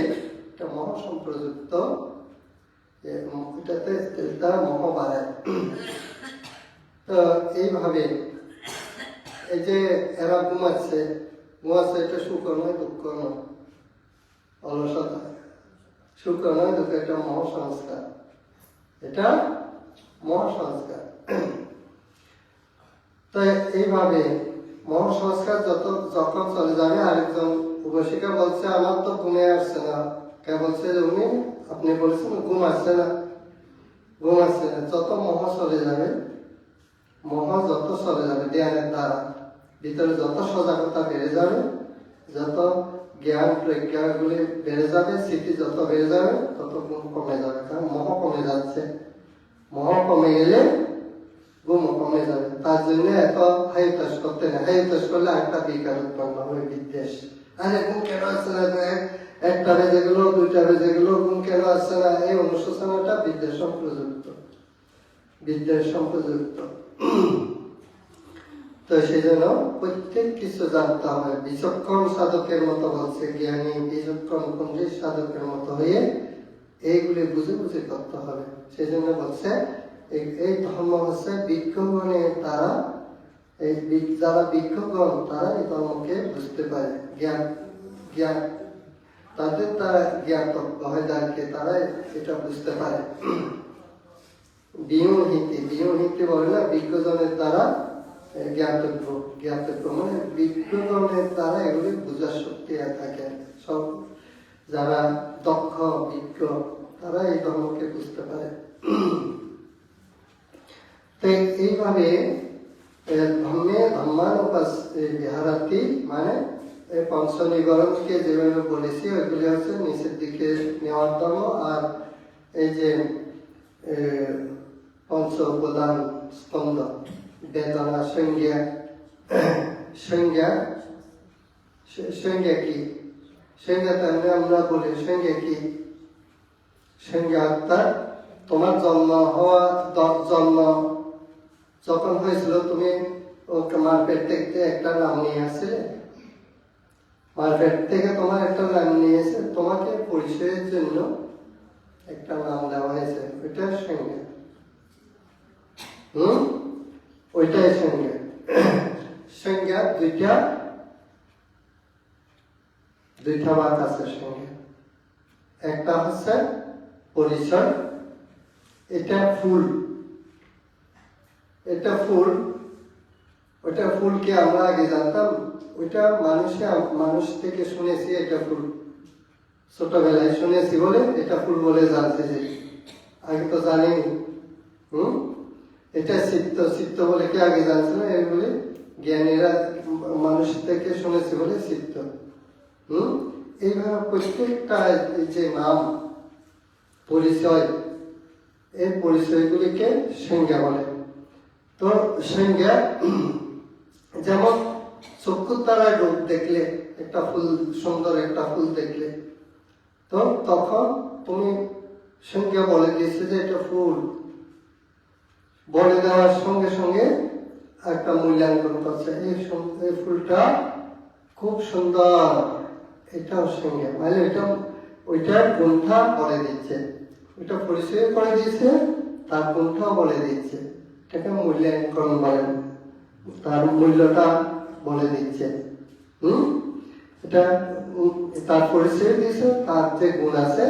এটা মোহ সম্প্রযুক্ত, এটাতে তারা মোহ বাড়ায়। তো এইভাবে এই যে এরা ঘুমাচ্ছে, এটা সুখ নয়, দুঃখ নয়, অলসতা, সুখ নয়, দুঃখ, এটা মহাসংস্কার। এটা মহাসংস্কার। তো এইভাবে মহাসংস্কার যখন চলে যাবে, আরেকজন উপশিকা বলছে আমার তো ঘুমে আসছে না। কে বলছে? উনি, আপনি বলছেন ঘুম আসছে না। ঘুম আসছে না, যত মোহ চলে যাবে, মোহ যত চলে যাবে ধ্যানের দ্বারা, ভিতরে যত সজাগতা বেড়ে যাবে, যত জ্ঞান প্রজ্ঞাগুলি বেড়ে যাবে, স্মৃতি যত বেড়ে যাবে, তত ঘুম কমে যাবে। কারণ মোহ কমে যাচ্ছে, মোহ কমে গেলে ঘুম কমে যাবে। তার জন্য এত হাইতাস করতে না, হাইতাস করলে একটা বিকার উৎপন্ন হবে, বিদ্বেষ। আরে ঘুম কেন আসছে না, একটা বেজে গেল, দুইটা বেজে গেল, ঘুম কেন আসছে না, এই অনুশোচনাটা বিদ্বেষ সম্প্রযুক্ত, বিদ্বেষ সম্প্রযুক্ত। তো সেই জন্য প্রত্যেক কিছু জানতে হবে। বিচক্ষণ সাধকের মতো বলছে, জ্ঞানী বিচক্ষণ পণ্ডিত সাধকের মতো হয়ে এইগুলি বুঝে বুঝে করতে হবে। সেই জন্য বলছে এই ধর্ম হচ্ছে বিজ্ঞগণের দ্বারা, এই যারা বিজ্ঞগণ তারা এই ধর্মকে বুঝতে পারে, জ্ঞান জ্ঞান তাদের দ্বারা জ্ঞাতব্য হয়, যাকে তারা এটা বুঝতে পারে। বিয়হিতি বলে না, বিজ্ঞজনের দ্বারা জ্ঞাতব্য, জ্ঞাতব্য মানে বিজ্ঞজনের দ্বারা এগুলি বুঝার শক্তি থাকে। সব যারা দক্ষ বিজ্ঞ তারা এই ধর্মকে বুঝতে পারে। তো এইভাবে ধর্মে ধর্মানুপাস বিহারাতি মানে পঞ্চ নিগরণকে যেভাবে বলেছি ওইগুলি হচ্ছে নিচের দিকে নেওয়ার ধর্ম। আর এই যে পঞ্চ প্রধান স্কন্ধ, বেদনা, সংজ্ঞা, সংজ্ঞা সংজ্ঞা কি, সংজ্ঞা তাহলে আমরা বলি সংজ্ঞা কি, সংজ্ঞা অর্থাৎ তোমার জন্ম হওয়া, জন্ম যখন হয়েছিল তুমি ওকে মার পেট থেকে একটা নাম নিয়ে আসছিলে, মার পেট থেকে তোমার একটা নাম নিয়ে এসে তোমাকে পরিচয়ের জন্য একটা নাম দেওয়া হয়েছে, ওইটা সংজ্ঞা। ওইটাই সংজ্ঞা। সংজ্ঞা দুইটা বাক আছে সংজ্ঞা। একটা হচ্ছে পরিচয়, এটা ফুল, এটা ফুল, ওইটা ফুলকে আমরা আগে জানতাম, ওইটা মানুষ থেকে শুনেছি এটা ফুল, ছোটবেলায় শুনেছি বলে এটা ফুল বলে জানতে যে, আগে তো জানিনি। এটা চিত্ত বলে কি আগে জানছিল, এগুলি জ্ঞানীরা মানুষ থেকে শুনেছি বলে চিত্ত। এইভাবে প্রত্যেকটা যে নাম পরিচয়, এই পরিচয়গুলিকে সংজ্ঞা বলে। তো সংজ্ঞা যেমন চক্ষুর দ্বারা রূপ দেখলে, একটা ফুল, সুন্দর একটা ফুল দেখলে, তো তখন তুমি সংজ্ঞা বলে দিয়েছে যে এটা ফুল, বলে দেওয়ার সঙ্গে সঙ্গে একটা মূল্যাঙ্কন করছে, এই ফুলটা খুব সুন্দর, এটাও সংজ্ঞা, মানে ওইটার গুণটা বলে দিচ্ছে, ওইটা পরিচয় করে দিয়েছে, তার গুণটাও বলে দিচ্ছে, এটাকে মূল্যাঙ্কন বলেন, তার মূল্যটা বলে দিচ্ছে। এটা তার পরিচয় দিয়েছে, তার যে গুণ আছে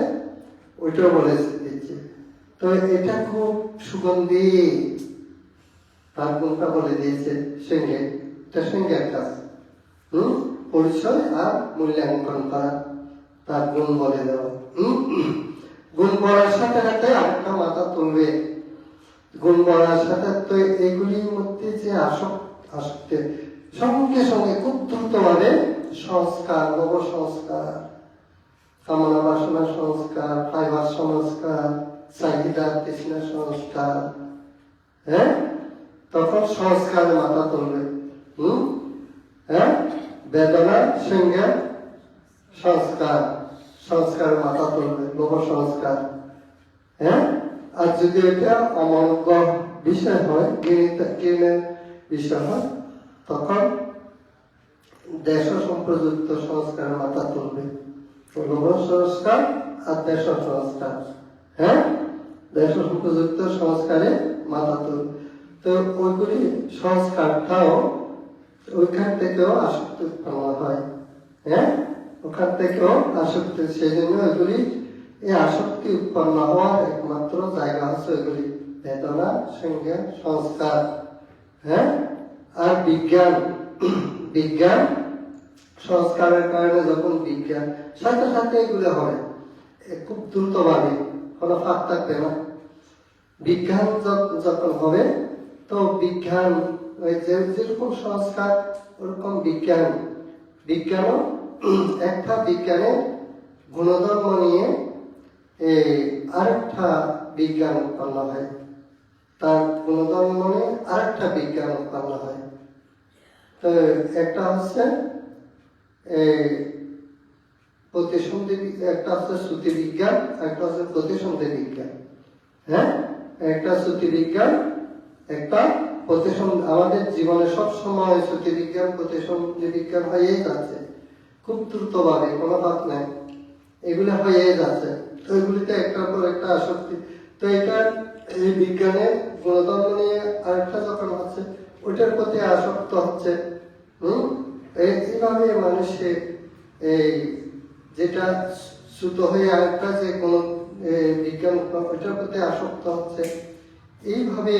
ওইটাও বলে দিচ্ছে। তো এটা খুব সুগন্ধি, তার গুণটা বলে দিয়েছে সঙ্গে, এটা সঙ্গে একটা পরিচয় আর মূল্যাঙ্কন করা, তার গুণ বলে দেওয়া। গুণ বলার সাথে সাথে আরেকটা মাথা তুলবে, গুণ বলার সাথে তো এগুলির মধ্যে যে আসক্তি সঙ্গে সঙ্গে খুব দ্রুতভাবে সংস্কার, নব সংস্কার, কামনা বাসনা সংস্কার, ফাইবার সংস্কার, চাহিদা তৃষ্ণা সংস্কার, তখন সংস্কারে মাথা তুলবে। বেদনা সংজ্ঞা সংস্কার মাথা তুলবে, নব সংস্কার। আর যদি এটা অমঙ্গ বিষয় হয়, জ্ঞানের বিষয় হয়, তখন দেশ সম্প্রযুক্ত সংস্কার মাথা তুলবে, নব সংস্কার আর দেশ সংস্কার। দেশ সম্প্রযুক্ত সংস্কারে মাথা তুলবে। তো ওইগুলি সংস্কারটাও ওইখান থেকেও আসক্তি উৎপন্ন হয়, ওখান থেকেও আসক্তি। সেই জন্য ওইগুলি, এই আসক্তি উৎপন্ন হওয়ার একমাত্র জায়গা হচ্ছে ওইগুলি বেদনা, সংজ্ঞা, সংস্কার। আর বিজ্ঞান সংস্কারের কারণে যখন বিজ্ঞান সাথে সাথে এগুলো হয় খুব দ্রুতভাবে, কোনো ফাঁক থাকবে না, বিজ্ঞান যখন হবে, তো বিজ্ঞান ওই যেরকম সংস্কার ওরকম বিজ্ঞানও একটা বিজ্ঞানের গুণধর্ম নিয়ে আরেকটা বিজ্ঞান উৎপন্ন হয়, তার গুণধর্ম নিয়ে আরেকটা বিজ্ঞান উৎপন্ন হয়। তো একটা হচ্ছে প্রতিসন্ধি, একটা হচ্ছে শ্রুতি বিজ্ঞান, একটা হচ্ছে প্রতিসন্ধি বিজ্ঞান। হ্যাঁ, একটা শ্রুতি বিজ্ঞান, একটা প্রতিসন্ধি। আমাদের জীবনে সবসময় শ্রুতি বিজ্ঞান প্রতিসন্ধি বিজ্ঞান হয়েই যাচ্ছে খুব দ্রুতভাবে, কোনো ভাব নেই, এগুলো হয়েই যাচ্ছে। তো এগুলিতে একটার পর একটা আসক্তি। তো এটা এই বিজ্ঞানের গুণধর্ম নিয়ে আরেকটা যখন হচ্ছে, ওইটার প্রতি আসক্ত হচ্ছে। এইভাবে মানুষের এই যেটা শ্রুত হয়ে আরেকটা যে কোনো বিজ্ঞান ওইটার প্রতি আসক্ত হচ্ছে। এইভাবে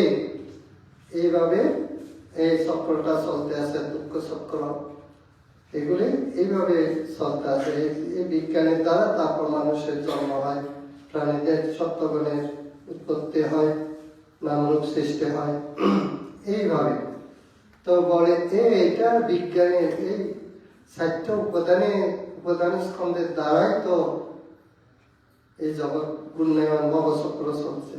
এই চক্রটা চলতে আছে, দুঃখ চক্র, এগুলি এইভাবে চলতে আছে। এই বিজ্ঞানের দ্বারা তারপর মানুষের জন্ম হয়, প্রাণীদের সত্যগুণের উৎপত্তি হয়, নামরূপ সৃষ্টি হয়, এইভাবে। তো বলে এটা বিজ্ঞানের এই 4টা উপাদান স্কন্ধের দ্বারাই তো এই জগৎ ঘূর্ণায়মান ভবচক্র চলছে।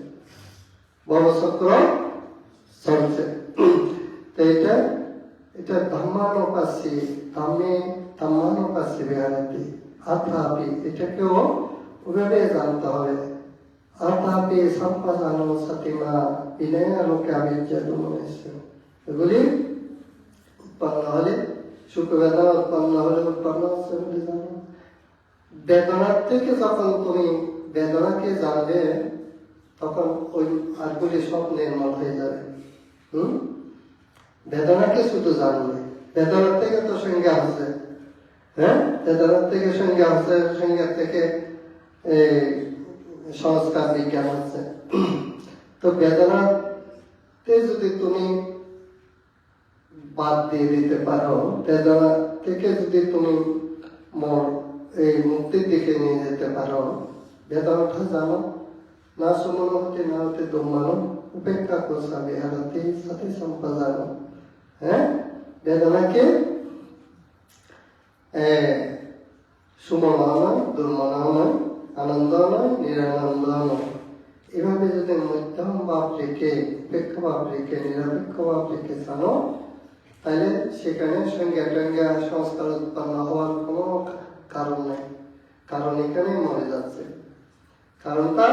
তো এটা ধর্মানুপাসী, ধর্মানুপাসী বিহারাতি আত্মাপি, এটাকেও ওভাবে জানতে হবে। আত্মাপি সম্পাদান সতিমা বিনয় লোকে আবির্যাদুমনেশ্য, এগুলি উৎপন্ন হলে, সুখ বেদনা উৎপন্ন হলে উৎপন্ন হচ্ছে বলে জানো। বেদনার থেকে যখন তুমি বেদনাকে জানবে, তখন ওই আরগুলি সব নির্মল হয়ে যাবে। বেদনাকে শুধু জানবে, বেদনার থেকে তো সংজ্ঞা হচ্ছে। হ্যাঁ, বেদনার থেকে সংজ্ঞা হচ্ছে, সংজ্ঞা থেকে সংস্কার বিজ্ঞান হচ্ছে। তো বেদনাতে যদি তুমি বাদ দিয়ে দিতে পারো, বেদনা থেকে যদি তুমি এই মুক্তির দিকে নিয়ে যেতে পারো, বেদনাটা জানো, না সুমন হতে না হতে দমানো, উপেক্ষা কোষা বিহারতে সাথে সম্পাদানো। হ্যাঁ, বেদনাকে সুমনা নয়, দুর্মনা নয়, আনন্দ নয়, নিরানন্দ নয়, এভাবে যদি মধ্যম ভাব রেখে, উপেক্ষা ভাব রেখে, নিরপেক্ষ ভাব রেখে জানো, তাহলে সেখানে সংজ্ঞা টঙ্গা সংস্কার উৎপন্ন হওয়ার কোনো কারণ নেই। কারণ এখানেই মরে যাচ্ছে, কারণটা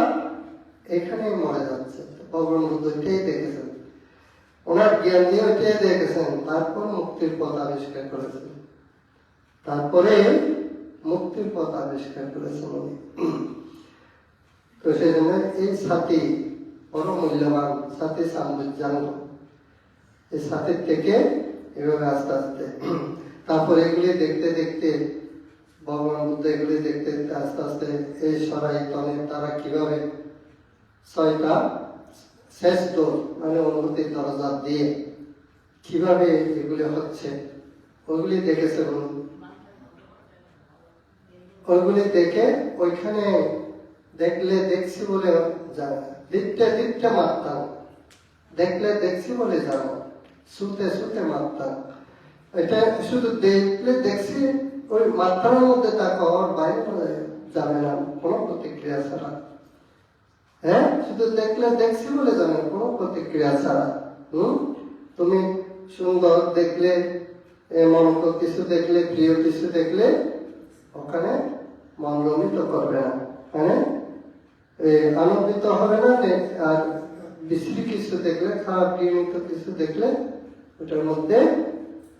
এখানেই মরে যাচ্ছে। ভগবান বুদ্ধ এটাই দেখেছেন, ওনার জ্ঞান দিয়ে ওইটাই দেখেছেন, তারপর মুক্তির পথ আবিষ্কার করেছেন, তারপরে মুক্তির পথ আবিষ্কার করেছেন উনি। তো সেই জন্য এই সাথী বড় মূল্যবান, সাথী সাম্রাজ্যাঙ্গ, এই সাথীর থেকে এভাবে আস্তে আস্তে, তারপরে এগুলি দেখতে দেখতে ভগবান বুদ্ধ এগুলি দেখতে দেখতে আস্তে আস্তে এই সরাই তনে তারা কিভাবে 6টা শেষ দোর মানে অনুভূতির দরজা দিয়ে কিভাবে এগুলি হচ্ছে, ওইগুলি দেখেছে। ওইগুলি দেখে ওইখানে দেখলে দেখছি বলে জানো, দিকটা মারতাম, দেখলে দেখছি বলে জানো, শুতে শুতে মারতাম। এটা শুধু দেখলে দেখছি, ওই মাত্রার মধ্যে থাকা, ওর বাইরে যাবে না কোনো প্রতিক্রিয়া ছাড়া। হ্যাঁ, শুধু দেখলে দেখছি বলে জানো, কোনো প্রতিক্রিয়া ছাড়া। তুমি সুন্দর দেখলে, মনোজ্ঞ কিছু দেখলে, প্রিয় কিছু দেখলে, ওখানে মন রমিত করবে না, মানে আনন্দিত হবে না। আর বিশ্রী কিছু দেখলে, খারাপ নিয়মিত কিছু দেখলে, ওটার মধ্যে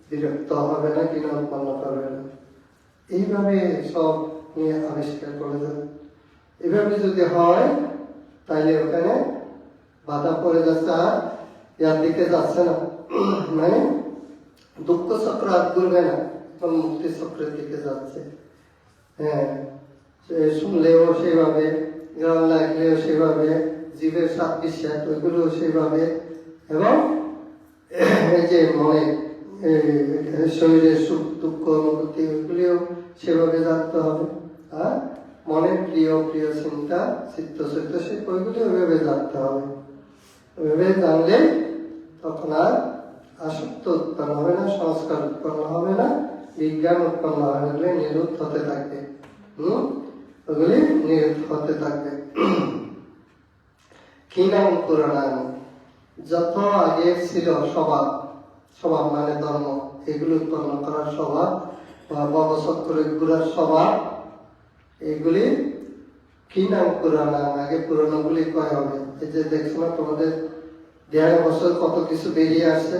বিরক্ত হবে না, কিনা উৎপন্ন করবে না। এইভাবে সব নিয়ে আবিষ্কার করে দেবে। এভাবে যদি হয়, তাহলে ওখানে বাধা পড়ে যাচ্ছে, আর ইয়ার দিকে যাচ্ছে না, মানে দুঃখ চক্র আর ঘুরবে না, তখন মুক্তি চক্রের দিকে যাচ্ছে। হ্যাঁ, শুনলেও সেভাবে, গান লাগলেও সেভাবে, জীবের স্বাদ বিশ্বাস ওইগুলো সেভাবে, এবং এই যে মনে শরীরের সুখ দুঃখ অনুভূতি ওইগুলিও সেভাবে জানতে হবে। আর মনের প্রিয় প্রিয় চিন্তা, চিত্ত ওইগুলি ওইভাবে জানতে হবে। ওইভাবে জানলে তখন আর আসক্ত উৎপন্ন হবে না, সংস্কার উৎপন্ন হবে না, বিজ্ঞান উৎপন্ন হবে না, ওগুলি নিরুদ্ধ হতে থাকবে। ওগুলি নিরুদ্ধ হতে থাকবে। ক্ষীণাং পুরাণাং, যত আগে ছিল স্বভাব, স্বভাব মানে ধর্ম, এগুলি উৎপন্ন করার স্বভাব বা ববচক্রে ঘুরার স্বভাব, এগুলি ক্ষীণাং পুরাণাং, আগে পুরনো গুলি কয় হবে। এই যে দেখছো না তোমাদের 1.5 বছর কত কিছু বেরিয়ে আসছে,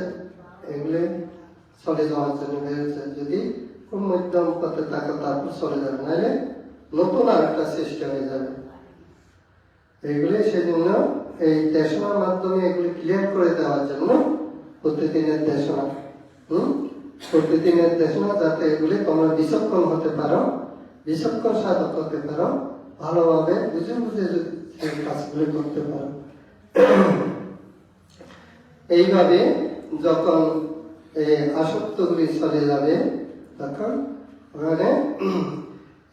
এগুলি চলে যাওয়ার জন্য বেরিয়েছে। যদি কোন মধ্যম পথে থাকো তারপর চলে যাবে, নাহলে নতুন আর একটা সৃষ্টি হয়ে যাবে। এগুলি সেজন্য এই দেশনার মাধ্যমে এগুলি ক্লিয়ার করে দেওয়ার জন্য প্রতিদিনের দেশনা, প্রতিদিনের দেশনা, যাতে এগুলি তোমরা বিচক্ষণ হতে পারো, বিচক্ষণ সাধক হতে পারো, ভালোভাবে বুঝে বুঝে সেই কাজগুলি করতে পারো। এইভাবে যখন এই আসক্তগুলি চলে যাবে, তখন ওখানে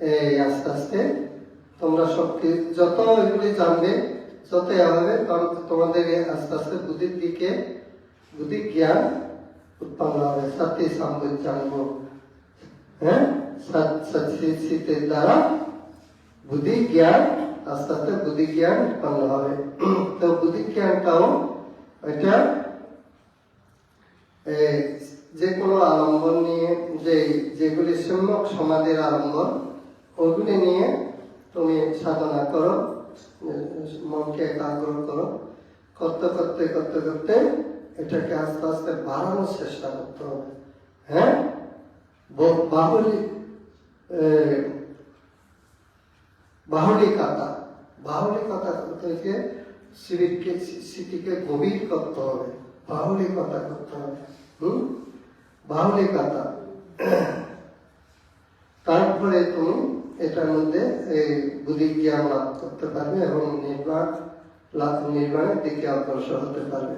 এই আস্তে আস্তে তোমরা শক্তি যত এগুলি জানবে, যত হবে তোমাদের আস্তে আস্তে বুদ্ধির দিকে, বুদ্ধি জ্ঞান উৎপন্ন হবে। সত্যি সম্ভব জানবো, হ্যাঁ, সত্যের দ্বারা বুদ্ধি জ্ঞান, আস্তে আস্তে বুদ্ধি জ্ঞান উৎপন্ন হবে। তো বুদ্ধি জ্ঞানটাও এটা যে কোনো আলম্বন নিয়ে, যেগুলি সম্যক সমাধির আলম্বন, ওগুলি নিয়ে তুমি সাধনা করো, মনকে একাগ্র করো, করতে করতে করতে করতে এটাকে আস্তে আস্তে বাড়ানোর চেষ্টা করতে হবে। হ্যাঁ, বাহুলিকতা, বাহুলিকতা করতে গিয়ে স্মৃতিকে গভীর করতে হবে, বাহুলিকতা করতে হবে। বাহুলিকতা, তারপরে তুমি এটার মধ্যে এই বুদ্ধি জ্ঞান লাভ করতে পারবে এবং নির্বাণের দিকে অগ্রসর হতে পারবে।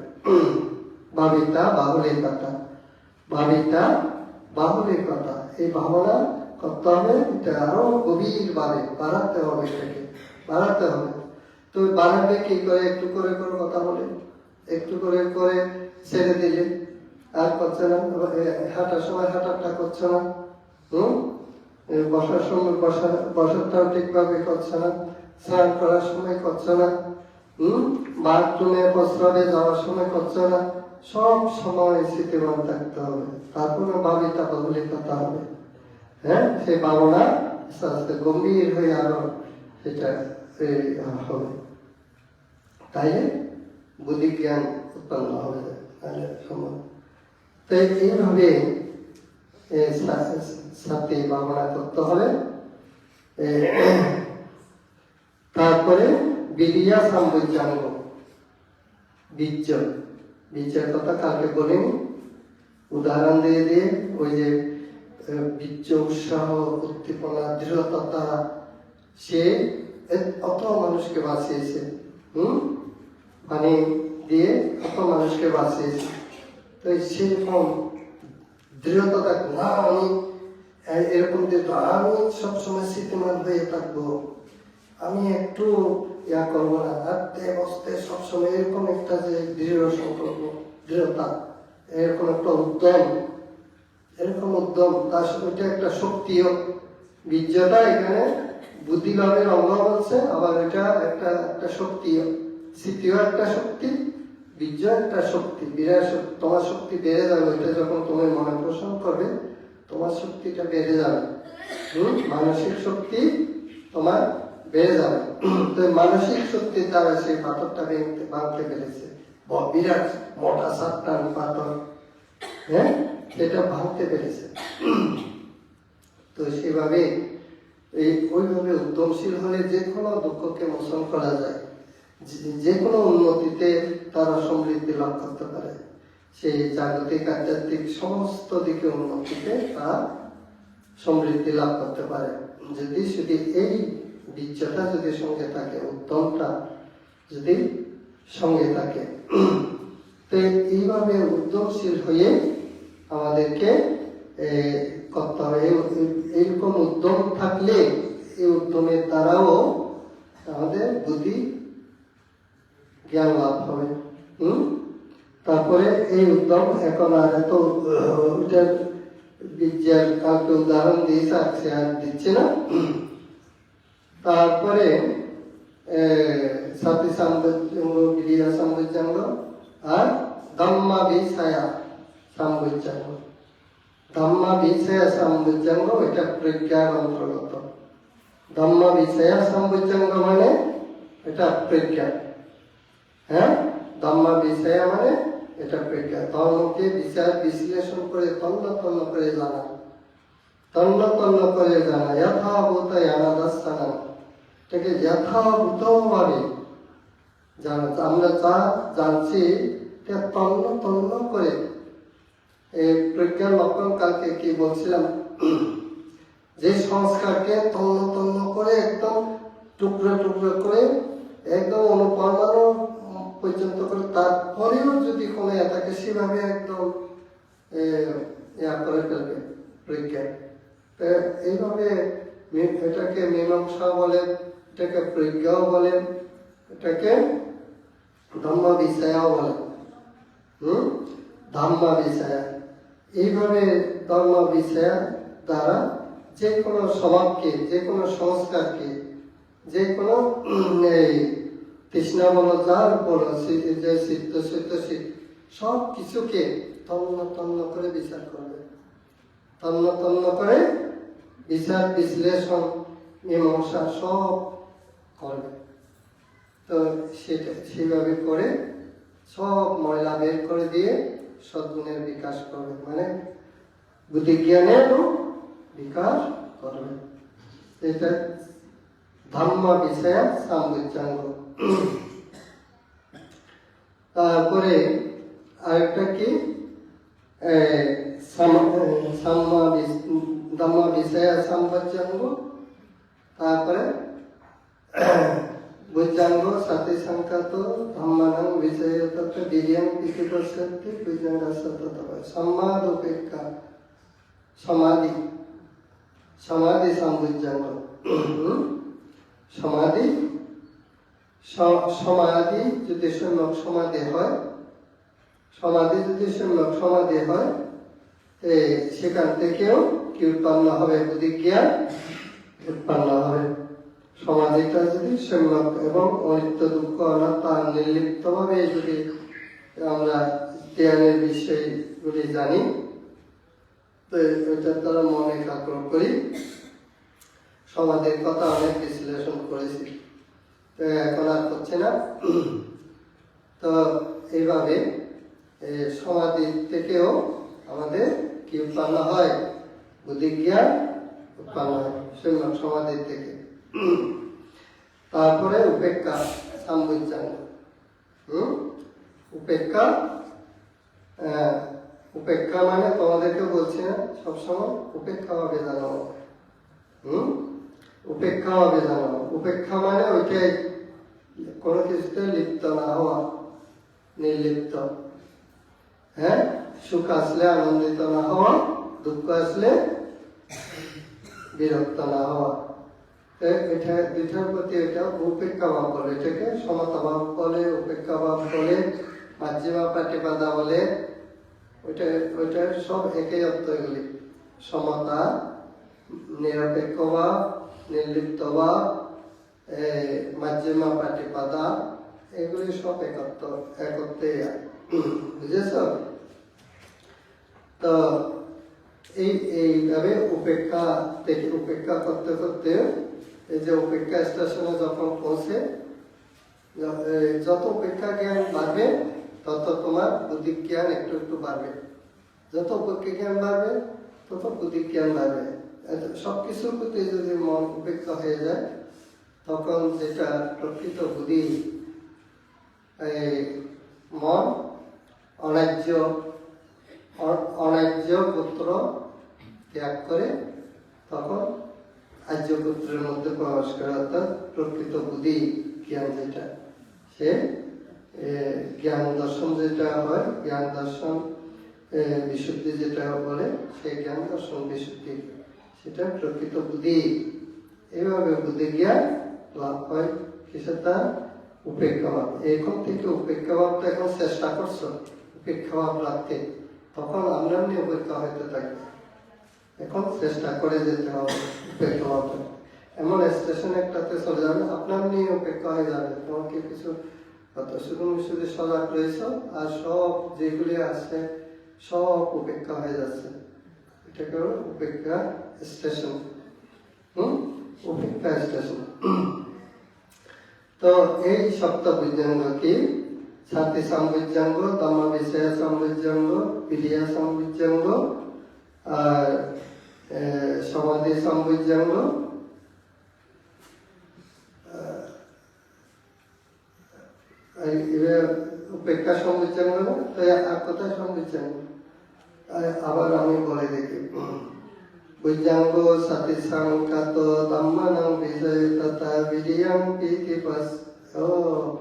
ভাবিতা বাহুলিকতা, ভাবিতা বাহুলিকতা, এই ভাবনা করতে হবে, এটা আরো গভীর ভাবে বাড়াতে হবে, এটাকে বাড়াতে হবে। তো বাড়াবে কি করে? একটু করে করে কথা বলে, একটু করে করে ছেড়ে দিলে আর করছে না, হাঁটার সময় হাঁটারটা করছে না, বসার সময় বসারটাও ঠিকভাবে করছে না, স্নান করার সময় করছে না, বাথরুমে প্রস্রাবে যাওয়ার সময় করছে না, সব সময় স্থিতিমান থাকতে হবে। তারপরে ভাবিতা বাহুলিকতা হবে। হ্যাঁ, সেই ভাবনা আস্তে আস্তে গম্ভীর হয়ে আরো সেটা হবে, তাইলে বুদ্ধি জ্ঞান উৎপন্ন হবে। তো এইভাবে সাথে ভাবনা করতে হবে। তারপরে বিরিয়া সম্বুজাঙ্গ, বীর্য, বীর্যের কথা কালকে বলিনি, উদাহরণ দিয়ে দিয়ে ওই যে বীর্য, উৎসাহ, উদ্দীপনা, দৃঢ়তা, সে অত মানুষকে বাঁচিয়েছে, পানি দিয়ে কত মানুষকে বাঁচিয়েছে। তো সেরকম দৃঢ়তা, না আমি এরকম আমি সবসময় স্থিতিমান হয়ে থাকবো, আমি একটু ইয়া করবো না, হাঁটতে বসতে সবসময় এরকম একটা যে দৃঢ় সংকল্প, দৃঢ়তা, এরকম একটা উদ্যম, এরকম উদ্যম, তার ওইটা একটা শক্তিও। বীর্যটা এখানে বুদ্ধিলাভের অঙ্গ বলছে, আবার এটা একটা একটা শক্তিও, স্মৃতিও একটা শক্তি, বীর্য একটা শক্তি, বিরাট। তোমার শক্তি বেড়ে যাবে, ওইটা যখন তুমি মনে পোষণ করবে, তোমার শক্তিটা বেড়ে যাবে, মানসিক শক্তি তোমার বেড়ে যাবে। তো মানসিক শক্তির দ্বারা সেই পাথরটা ভাঙতে পেরেছে, বিরাট মোটা সাতটান পাথর, হ্যাঁ, এটা ভাঙতে পেরেছে। তো সেভাবে ওইভাবে উদ্যমশীল হলে যে কোনো দুঃখকে মোচন করা যায়, যে কোনো উন্নতিতে তারা সমৃদ্ধি লাভ করতে পারে। সেই জাগতিক আধ্যাত্মিক সমস্ত দিকে উন্নতিতে তারা সমৃদ্ধি লাভ করতে পারে, যদি শুধু এই বীর্যটা যদি সঙ্গে থাকে, উদ্যমটা যদি সঙ্গে থাকে। তো এইভাবে উদ্যমশীল হয়ে আমাদেরকে করতে হবে। এইরকম উদ্যম থাকলে এই উদ্যমের দ্বারাও আমাদের বুদ্ধি জ্ঞান লাভ হবে। হুম তারপরে এই উদ্যম এখন আর এত ওইটার বিদ্যার কাউকে উদাহরণ দিয়েছে আর সে আর দিচ্ছে না। তারপরে সাথী সাম্বজ্জাঙ্গ, গিরিয়া সাম্বজ্জাঙ্গ আর ধাম্মা বিষয়া সাম্বজ্জাঙ্গ। ধাম্মা বিষয়া সাম্বজ্জাঙ্গ এটা প্রজ্ঞার অন্তর্গত। ধাম্মা বিষয়া সাম্বজ্জাঙ্গ মানে এটা প্রজ্ঞা। হ্যাঁ, ধাম্মা বিষয়া মানে এটা প্রজ্ঞা। ধর্মকে বিচার বিশ্লেষণ করে তন্ন তন্ন করে জানা, তন্ন তন্ন করে জানা, যথাভূত জ্ঞানাদর্শন, এটাকে যথাভূতভাবে জানা। আমরা যা জানছি তন্ন তন্ন করে। এই প্রজ্ঞার লক্ষণ কালকে কি বলছিলাম, যে সংস্কারকে তন্ন তন্ন করে একদম টুকরো টুকরো করে একদম অনুপরমাণু পর্যন্ত করে, তারপরেও যদি কোনো থাকে সেভাবে একদম ইয়া করে ফেলবে প্রজ্ঞা। এইভাবে এটাকে মীমাংসা বলেন, এটাকে প্রজ্ঞাও বলেন, এটাকে ধম্ম বিষয়াও বলেন। ধম্ম বিষয়া, এইভাবে ধর্ম বিষয়া দ্বারা যে কোনো স্বভাবকে, যে কোনো সংস্কারকে, যে কোনো তৃষ্ণা বলো, যার বলো, যে সিদ্ধ সিদ্ধ সব কিছুকে তন্ন তন্ন করে বিচার করবে, তন্ন তন্ন করে বিচার বিশ্লেষণ মীমাংসা সব করবে। তো সেটা সেভাবে করে সব ময়লা বের করে দিয়ে সদ্গুণের বিকাশ করবে, মানে বুদ্ধি জ্ঞানেরও বিকাশ করবে। এটা ধর্ম বিষয়া সাম্বজ্জাঙ্গ। তারপরে আরেকটা কি, ধম্ম বিষয়া সাম্বজ্জাঙ্গ। তারপরে বুজ্জাঙ্গ সাথে সংখ্যাত ধম্মানং বিষয় তত্ত্ব বীর্যং পিতৃপশ্যতি বুজ্জাঙ্গ সতত সম্মাদ উপেক্ষা সমাধি, সমাধি সম্বুজ্জাঙ্গ। সমাধি, সমাধি যদি সম্যক সমাধি হয়, সমাধি যদি সম্যক সমাধি হয়, সেখান থেকেও কি উৎপন্ন হবে, বুদ্ধিজ্ঞান উৎপন্ন হবে। সমাধিটা যদি সম্যক এবং অনিত্য দুঃখ অনাত্মা নির্লিপ্ত ভাবে যদি আমরা জ্ঞানের বিষয়গুলি জানি, তো এটার দ্বারা মনে একাগ্র করি। সমাধির কথা অনেক বিশ্লেষণ করেছি, তো এখন আর করছে না। তো এইভাবে সমাধি থেকেও আমাদের কি উৎপন্ন হয়, বুদ্ধিজ্ঞান উৎপন্ন হয় সম্যক সমাধির থেকে। তারপরে উপেক্ষা সাম্বজ্জাঙ্গ। উপেক্ষা, উপেক্ষা মানে তোমাদেরকে বলছি না সবসময়, উপেক্ষা ভাবে জানাবো। উপেক্ষা ভাবে জানাবো। উপেক্ষা মানে ওইটাই, কোনো কিছুতে লিপ্ত না হওয়া, নির্লিপ্ত। হ্যাঁ, সুখ আসলে আনন্দিত না হওয়া, দুঃখ আসলে বিরক্ত না হওয়া। এটা দুইটার প্রতি এটা উপেক্ষা ভাব বলে, এটাকে সমতা ভাব বলে, উপেক্ষা ভাব বলে, মাঝিমা পাটিবাদা বলে। ওইটা সব একই অর্থ। এগুলি সমতা, নিরপেক্ষ ভাব, নির্লিপ্ত ভাব, মাঝিমা পাটিবাদা, এগুলি সব একত্রে। বুঝেছ? তো এইভাবে উপেক্ষা থেকে উপেক্ষা করতে করতে, এই যে উপেক্ষা স্টেশনে যখন পৌঁছে, যত উপেক্ষা জ্ঞান বাড়বে তত তোমার বুদ্ধি জ্ঞান একটু একটু বাড়বে। যত উপেক্ষা জ্ঞান বাড়বে তত বুদ্ধি জ্ঞান বাড়বে। সবকিছুর প্রতি যদি মন উপেক্ষা হয়ে যায়, তখন যেটা প্রকৃত বুদ্ধি, মন অন্যায্য পুত্র ত্যাগ করে তখন আর্য পুত্রের মধ্যে প্রবেশ করে, অর্থাৎ প্রকৃত বুদ্ধি জ্ঞান যেটা, সে জ্ঞান দর্শন যেটা হয়, জ্ঞান দর্শন বিশুদ্ধি যেটা বলে, সেই জ্ঞান দর্শন বিশুদ্ধি, সেটা প্রকৃত বুদ্ধি। এইভাবে বুদ্ধি জ্ঞান লাভ হয় কিসের দ্বারা, উপেক্ষাভাব। এখন থেকে উপেক্ষাভাবটা এখন চেষ্টা করছো উপেক্ষাভাব রাখতে, তখন আপনার নিয়ে উপেক্ষা হইতে থাকবে। এখন চেষ্টা করে যেতে হবে উপেক্ষাভাব। এমন স্টেশন একটাতে চলে যাবে, আপনার নিয়ে উপেক্ষা হয়ে যাবে। তোমাকে কিছু শুধু শুধু সজাগ রয়েছ, আর সব যেগুলি আছে সব উপেক্ষা হয়ে যাচ্ছে। এটাকে হলো উপেক্ষা স্টেশন। উপেক্ষা স্টেশন। তো এই সপ্ত বৈজ্ঞাঙ্গ কি? ছাতি সম্বুজ্জাঙ্গ, দম্ম বিষয় সম্বুজ্জাঙ্গ, বিলিয়া সম্বুজ্জাঙ্গ, আর সমাধি সম্বুজ্জাঙ্গ, উপেক্ষা সম্বুজ্জাঙ্গ। তো আর কোথায় সম্বুজ্জাঙ্গ? আবার আমি বলে দেখি। বৈজ্ঞাঙ্গ সাতি সংকাত দম্মানং বিষয় তথা বিলিয়াং প্রীতি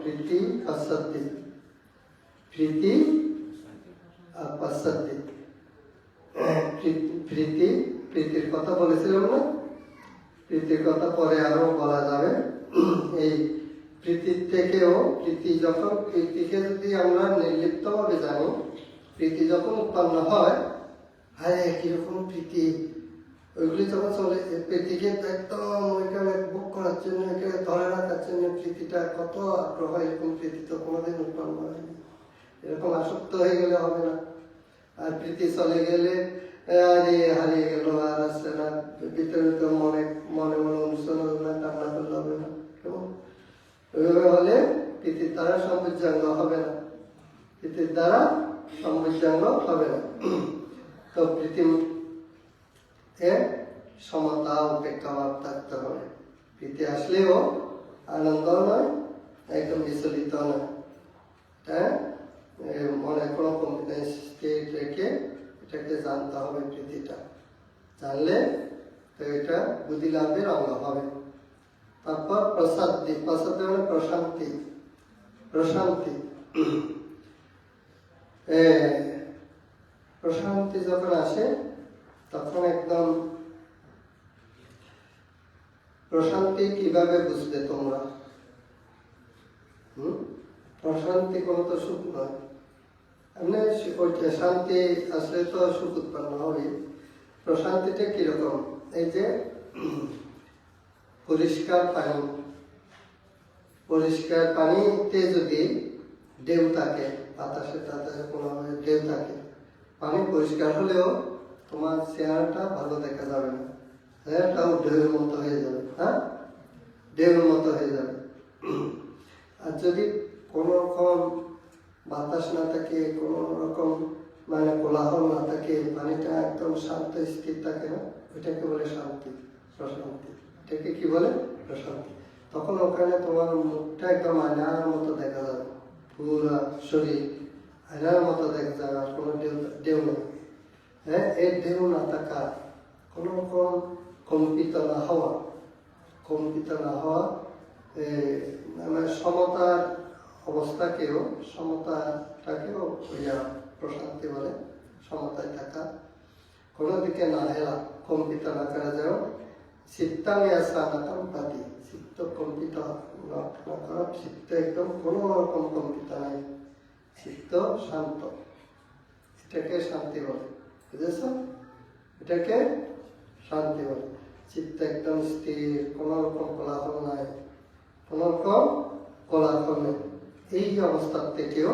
প্রীতি পশ্যতি। প্রীতি আর পশ্যতি। প্রীতি, প্রীতির কথা বলেছিলাম না? প্রীতির কথা পরে আরো বলা যাবে। এই প্রীতির থেকেও, প্রীতিকে যদি আমরা নির্লিপ্ত ভাবে জানি, প্রীতি যখন উৎপন্ন হয়, হ্যাঁ কিরকম প্রীতি, ওইগুলি যখন চলে, প্রীতিকে একদম ওইখানে বুক করার জন্য, ওইখানে ধরে রাখার জন্য প্রীতিটা কত আগ্রহ, এরকম প্রীতি তো কোনোদিন উৎপন্ন হয়নি। এরকম আসক্ত হয়ে গেলে হবে না। আর প্রীতি চলে গেলে হারিয়ে গেল, আর আসছে না, ভিতরে তো মনে মনে মনে অনুসরণ হবে না, কান্না করলে হবে না। কেমন ওইভাবে হলে প্রীতির দ্বারা সম্বুজ্জাঙ্গ হবে না, প্রীতির দ্বারা সম্বুজ্জাঙ্গ হবে না। তো প্রীতি সমতা উপেক্ষাভাব থাকতে হবে। প্রীতি আসলেও আনন্দ নয়, একদম বিচলিত নয়। হ্যাঁ, মনে কোনো কনফিডেন্স স্থির রেখে এটাকে জানতে হবে। প্রীতিটা জানলে তো এটা বুদ্ধি লাভের অঙ্গ হবে। তারপর প্রসাদি, প্রসাদি মানে প্রশান্তি। প্রশান্তি, প্রশান্তি যখন আসে তখন একদম, প্রশান্তি কিভাবে বুঝবে তোমরা? প্রশান্তি কোনো তো সুখ নয়। এমনি শান্তি আসলে তো সুখ উৎপন্ন হবে। প্রশান্তিটা কিরকম? এই যে পরিষ্কার পানি, পরিষ্কার পানিতে যদি ঢেউ থাকে, বাতাসে বাতাসে কোনোভাবে ঢেউ থাকে, পানি পরিষ্কার হলেও তোমার চেহারাটা ভালো দেখা যাবে না, চেহারাটাও ঢেউয়ের মতো হয়ে যাবে। হ্যাঁ, ঢেউয়ের মতো হয়ে যাবে। আর যদি কোনো রকম বাতাস না থাকে, কোনো রকম মানে কোলাহল না থাকে, পানিটা একদম শান্ত স্থির থাকে না, ওইটাকে বলে শান্তি, প্রশান্তি। এটাকে কি বলে? প্রশান্তি। তখন ওখানে তোমার মুখটা একদম আয়নার মতো দেখা যাবে, পুরো শরীর আয়নার মতো দেখা যাবে, আর কোনো ঢেউ নেই। হ্যাঁ, এই ঢেউ না থাকা, কোনো রকম কম্পিত না হওয়া, কম্পিত না হওয়া, মানে সমতার অবস্থাকেও, সমতাটাকেও প্রশান্তি বলে। সমতায় থাকা, কোনো দিকে না হেলা, কম্পিত না করা যাও। চিত্তামে আসা না কম্পাতি, চিত্ত কম্পিত না করা, চিত্ত একদম কোনো রকম কম্পিত নাই, চিত্ত শান্ত, এটাকে শান্তি বলে। বুঝেছ? এটাকে শান্তি বলে। চিত্ত একদম স্থির, কোনো রকম কোলাহল নাই, কোনো রকম কোলাহল নেই। এই অবস্থার থেকেও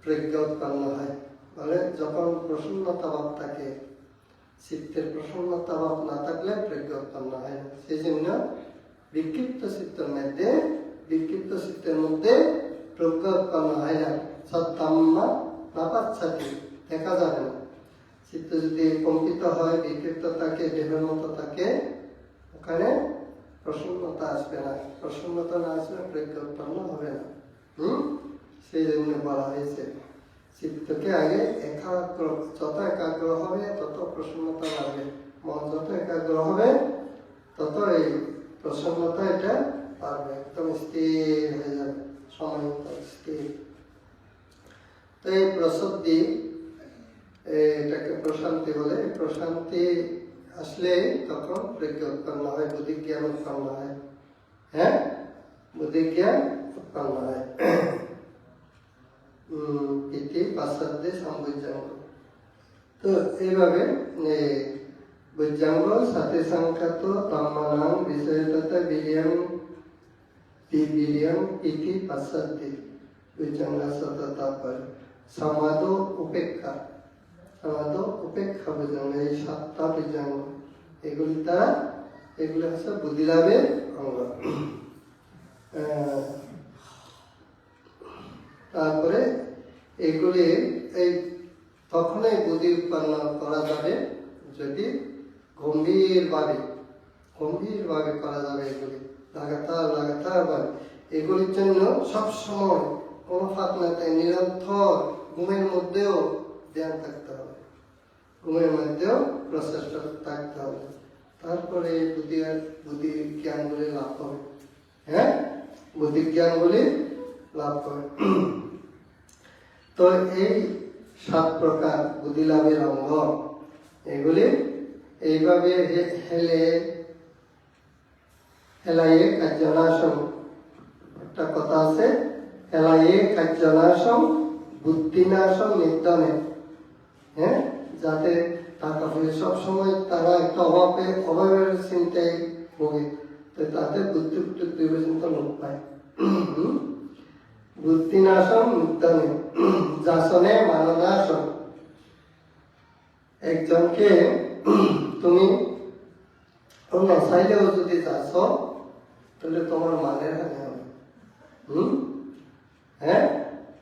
প্রজ্ঞা উৎপন্ন হয়। বলে যখন প্রসন্নতা ভাব থাকে, চিত্তের প্রসন্নতা ভাব না থাকলে প্রজ্ঞা উৎপন্ন হয় না। সেই জন্য বিক্ষিপ্ত চিত্তের মধ্যে, বিক্ষিপ্ত চিত্তের মধ্যে প্রজ্ঞা উৎপন্ন হয় না। সত্তাম্মা না পাচ্ছাতি, দেখা যাবে না। চিত্ত যদি কম্পিত হয়, বিক্ষিপ্ত থাকে, ঢেউয়ের মতো থাকে, ওখানে প্রসন্নতা আসবে না। প্রসন্নতা না আসলে প্রজ্ঞা উৎপন্ন হবে না। সেই জন্য বলা হয়েছে চিত্তকে আগে একাগ্র, যত একাগ্র হবে তত প্রসন্নতা বাড়বে। মন যত একাগ্র হবে তত এই প্রসন্নতা এটা বাড়বে, একদম স্থির হয়ে যাবে, সময় মতো স্থির। তো এই প্রসদ্ধি, এটাকে প্রশান্তি বলে। প্রশান্তি আসলে তখন প্রজ্ঞা উৎপন্ন হয়, বুদ্ধিজ্ঞান উৎপন্ন হয়। হ্যাঁ, বুদ্ধিজ্ঞান কন্যায় ইতি পাশ্চাত্যে সম্বুজ্জাঙ্গ। তো এইভাবে বুজ্জাঙ্গ সাথে সংখ্যাত ধর্মানাং বিষয়ততা বিলিয়ন ইতি পাশ্চাত্যে বুজ্জাঙ্গা সততা পর সমাদ উপেক্ষা বুজ্জাঙ্গ, এই 7টা বুজ্জাঙ্গ এগুলি হচ্ছে বুদ্ধিলাভের অঙ্গ। তারপরে এগুলি তখনই বুদ্ধি উৎপন্ন করা যাবে যদি গম্ভীরভাবে করা যাবে। এগুলি লাগাতার ভাবে এগুলির জন্য সবসময় কোনো ফাঁক না থাকে, নিরন্তর ঘুমের মধ্যেও ধ্যান থাকতে হবে, ঘুমের মধ্যেও প্রচেষ্টা থাকতে হবে। তারপরে বুদ্ধি জ্ঞানগুলি লাভ হবে। হ্যাঁ, বুদ্ধি জ্ঞানগুলি লাভ হবে। তো এই 7 প্রকার বুদ্ধি লাভের অঙ্গ, এগুলি এইভাবে হেলাইয়ে কার্যনাশম, একটা কথা আছে, হেলাইয়ে কার্যনাশম বুদ্ধিনাশম নির্দনে। হ্যাঁ, যাতে টাকা পয়সা সবসময় তারা একটা অভাবের চিন্তায় ভোগে, তাতে বুদ্ধি পর্যন্ত লোক পায়। বুদ্ধিনাশম নির্দনে যাসনে মাননাশম। একজনকে তুমি চাইলেও যদি যাস তাহলে তোমার মানের হানি হবে। হ্যাঁ,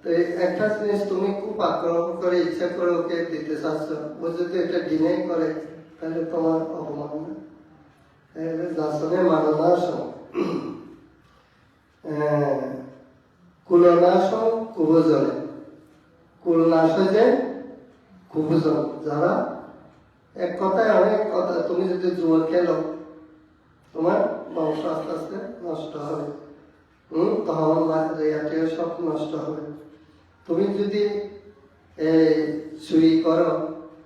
তো একটা জিনিস তুমি খুব আগ্রহ করে ইচ্ছা করে ওকে দিতে চাচ্ছ, ও যদি এটা ডিনাই করে তাহলে তোমার অপমান না। যাসনে মাননাশম কুলনাশম কুভজনে। কুলনাশ যে কুভজন, যারা এক কথায় অনেক কথা। তুমি যদি জুয়া খেলো তোমার বংশ আস্তে আস্তে নষ্ট হবে, তখন রেয়াটিও সব নষ্ট হবে। তুমি যদি চুরি করো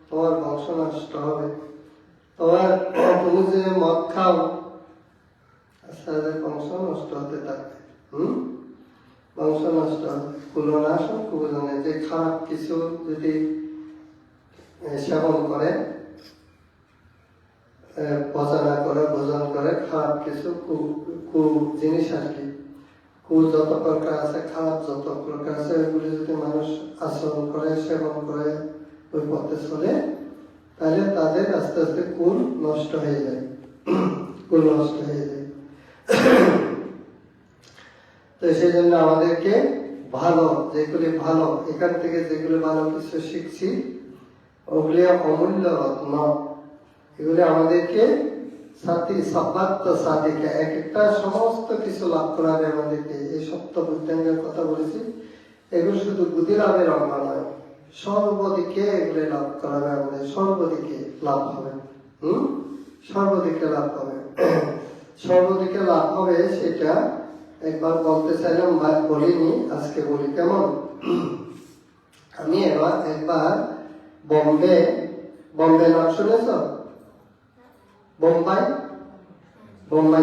তোমার বংশ নষ্ট হবে। তুমি যে মদ খাও আস্তে আস্তে বংশ নষ্ট হতে থাকবে, বংশ নষ্ট হবে। কুলনাশম কুভজনে, যে খারাপ কিছু যদি সেবন করে, ভোজন করে খারাপ কিছু জিনিস আর কি, যত প্রকার আছে, খারাপ যত প্রকার আছে, ওইগুলি যদি মানুষ আচরণ করে, সেবন করে, ওই পথে চলে, তাহলে তাদের আস্তে আস্তে কুল নষ্ট হয়ে যায়। তো সেই জন্য আমাদেরকে ভালো, যেগুলি ভালো, এখান থেকে যেগুলি ভালো কিছু শিখছি, ওগুলি অমূল্য রত্ন। এগুলি আমাদেরকে সাধিকা এক একটা সমস্ত কিছু লাভ করাবে আমাদেরকে। এই 7 বুদ্ধাঙ্গের কথা বলেছি, এগুলো শুধু বুদ্ধি লাভের অঙ্গ নয়, সর্বদিকে এগুলি লাভ করাবে আমাদের, সর্বদিকে লাভ হবে। সর্বদিকে লাভ হবে। সর্বদিকে লাভ হবে সেটা একবার বলতে চাইলাম, বলিনি, আজকে বলি। কেমন? আমি একবার বম্বে নাম শুনেছ? বোম্বাই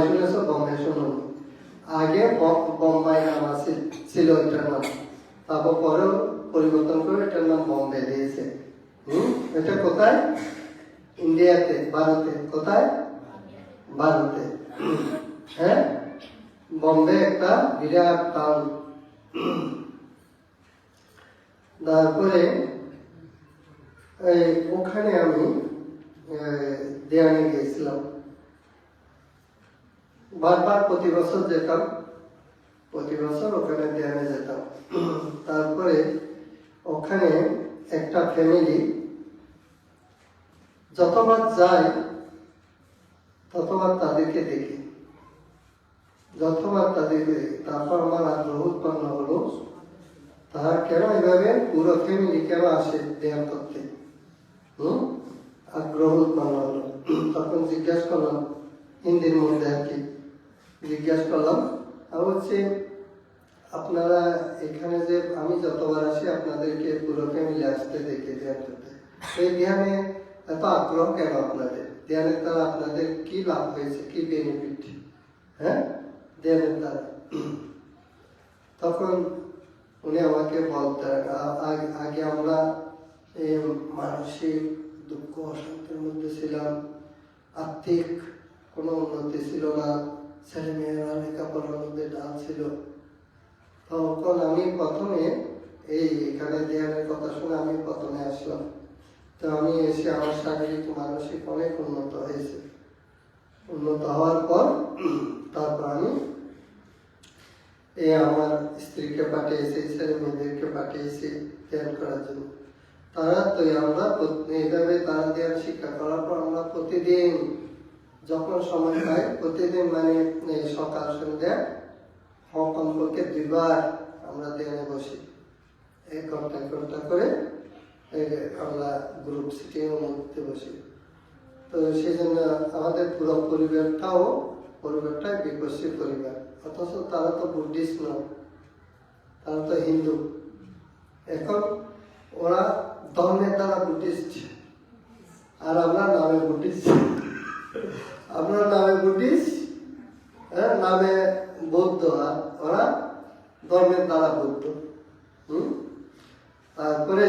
শুনেছ? বোম্বাই শুনুন। আগে বোম্বাই নাম ছিল এটার নাম, তারপর পরেও পরিবর্তন করে এটার নাম বম্বে দিয়েছে। এটা কোথায়? ইন্ডিয়াতে, ভারতে। কোথায়? ভারতে। হ্যাঁ, বম্বে একটা বিরাট টাউন। তারপরে ওখানে আমি ধ্যানে গিয়েছিলাম, বারবার প্রতি বছর যেতাম, প্রতি বছর ওখানে ধ্যানে যেতাম। তারপরে ওখানে একটা ফ্যামিলি যতবার যায় ততবার তাদেরকে দেখি, তারপর আমার আগ্রহ উৎপন্ন হলো, তারা কেন এভাবে পুরো ফ্যামিলি কেন আসে ধ্যান করতে, আগ্রহ উৎপন্ন হলো। তখন জিজ্ঞাসা করলাম, হিন্দির মধ্যে আর কি জিজ্ঞাসা করলাম, হচ্ছে আপনারা এখানে যে আমি যতবার আসি আপনাদেরকে পুরো ফ্যামিলি আসতে দেখি ধ্যান করতে, এই ধ্যানে এত আগ্রহ কেন আপনাদের? ধ্যানের দ্বারা আপনাদের কি লাভ হয়েছে, কি বেনিফিট? হ্যাঁ, ধ্যানের দ্বারা। তখন উনি আমাকে বলতেন আগে আমরা এই মানসিক দুঃখ অশান্তির মধ্যে ছিলাম, আর্থিক কোনো উন্নতি ছিল না, ছেলে মেয়েরা লেখাপড়ার মধ্যে ডাল ছিল। তখন আমি প্রথমে এখানে ধ্যানের কথা শুনে আমি প্রথমে আসলাম। তো আমি এসে আমার শারীরিক মানসিক অনেক উন্নত হয়েছে। উন্নত হওয়ার পর তারপর আমি আমার স্ত্রীকে পাঠিয়েছি, ছেলে মেয়েদেরকে পাঠিয়েছি ধ্যান করার জন্য। তারা তো আমরা এইভাবে তারা ধ্যান শিক্ষা করার পর আমরা প্রতিদিন যখন সময় পাই, প্রতিদিন মানে সকাল সন্ধ্যা কমপক্ষে 2 বার আমরা ধ্যানে বসি। 1 ঘন্টা করে আমরা গ্রুপ সিটিং মধ্যে বসি। তো সেই জন্য আমাদের পুরো পরিবারটাই বিকশিত পরিবার। অথচ তারা তো বুদ্ধিস্ট নয়, তারা তো হিন্দু। এখন ওরা ধর্মের দ্বারা বুদ্ধিস্ট, আর আমরা নামে বুদ্ধিস্ট। আমরা নামে বুদ্ধিস্ট, নামে বৌদ্ধ, আর ওরা ধর্মের দ্বারা বৌদ্ধ। তারপরে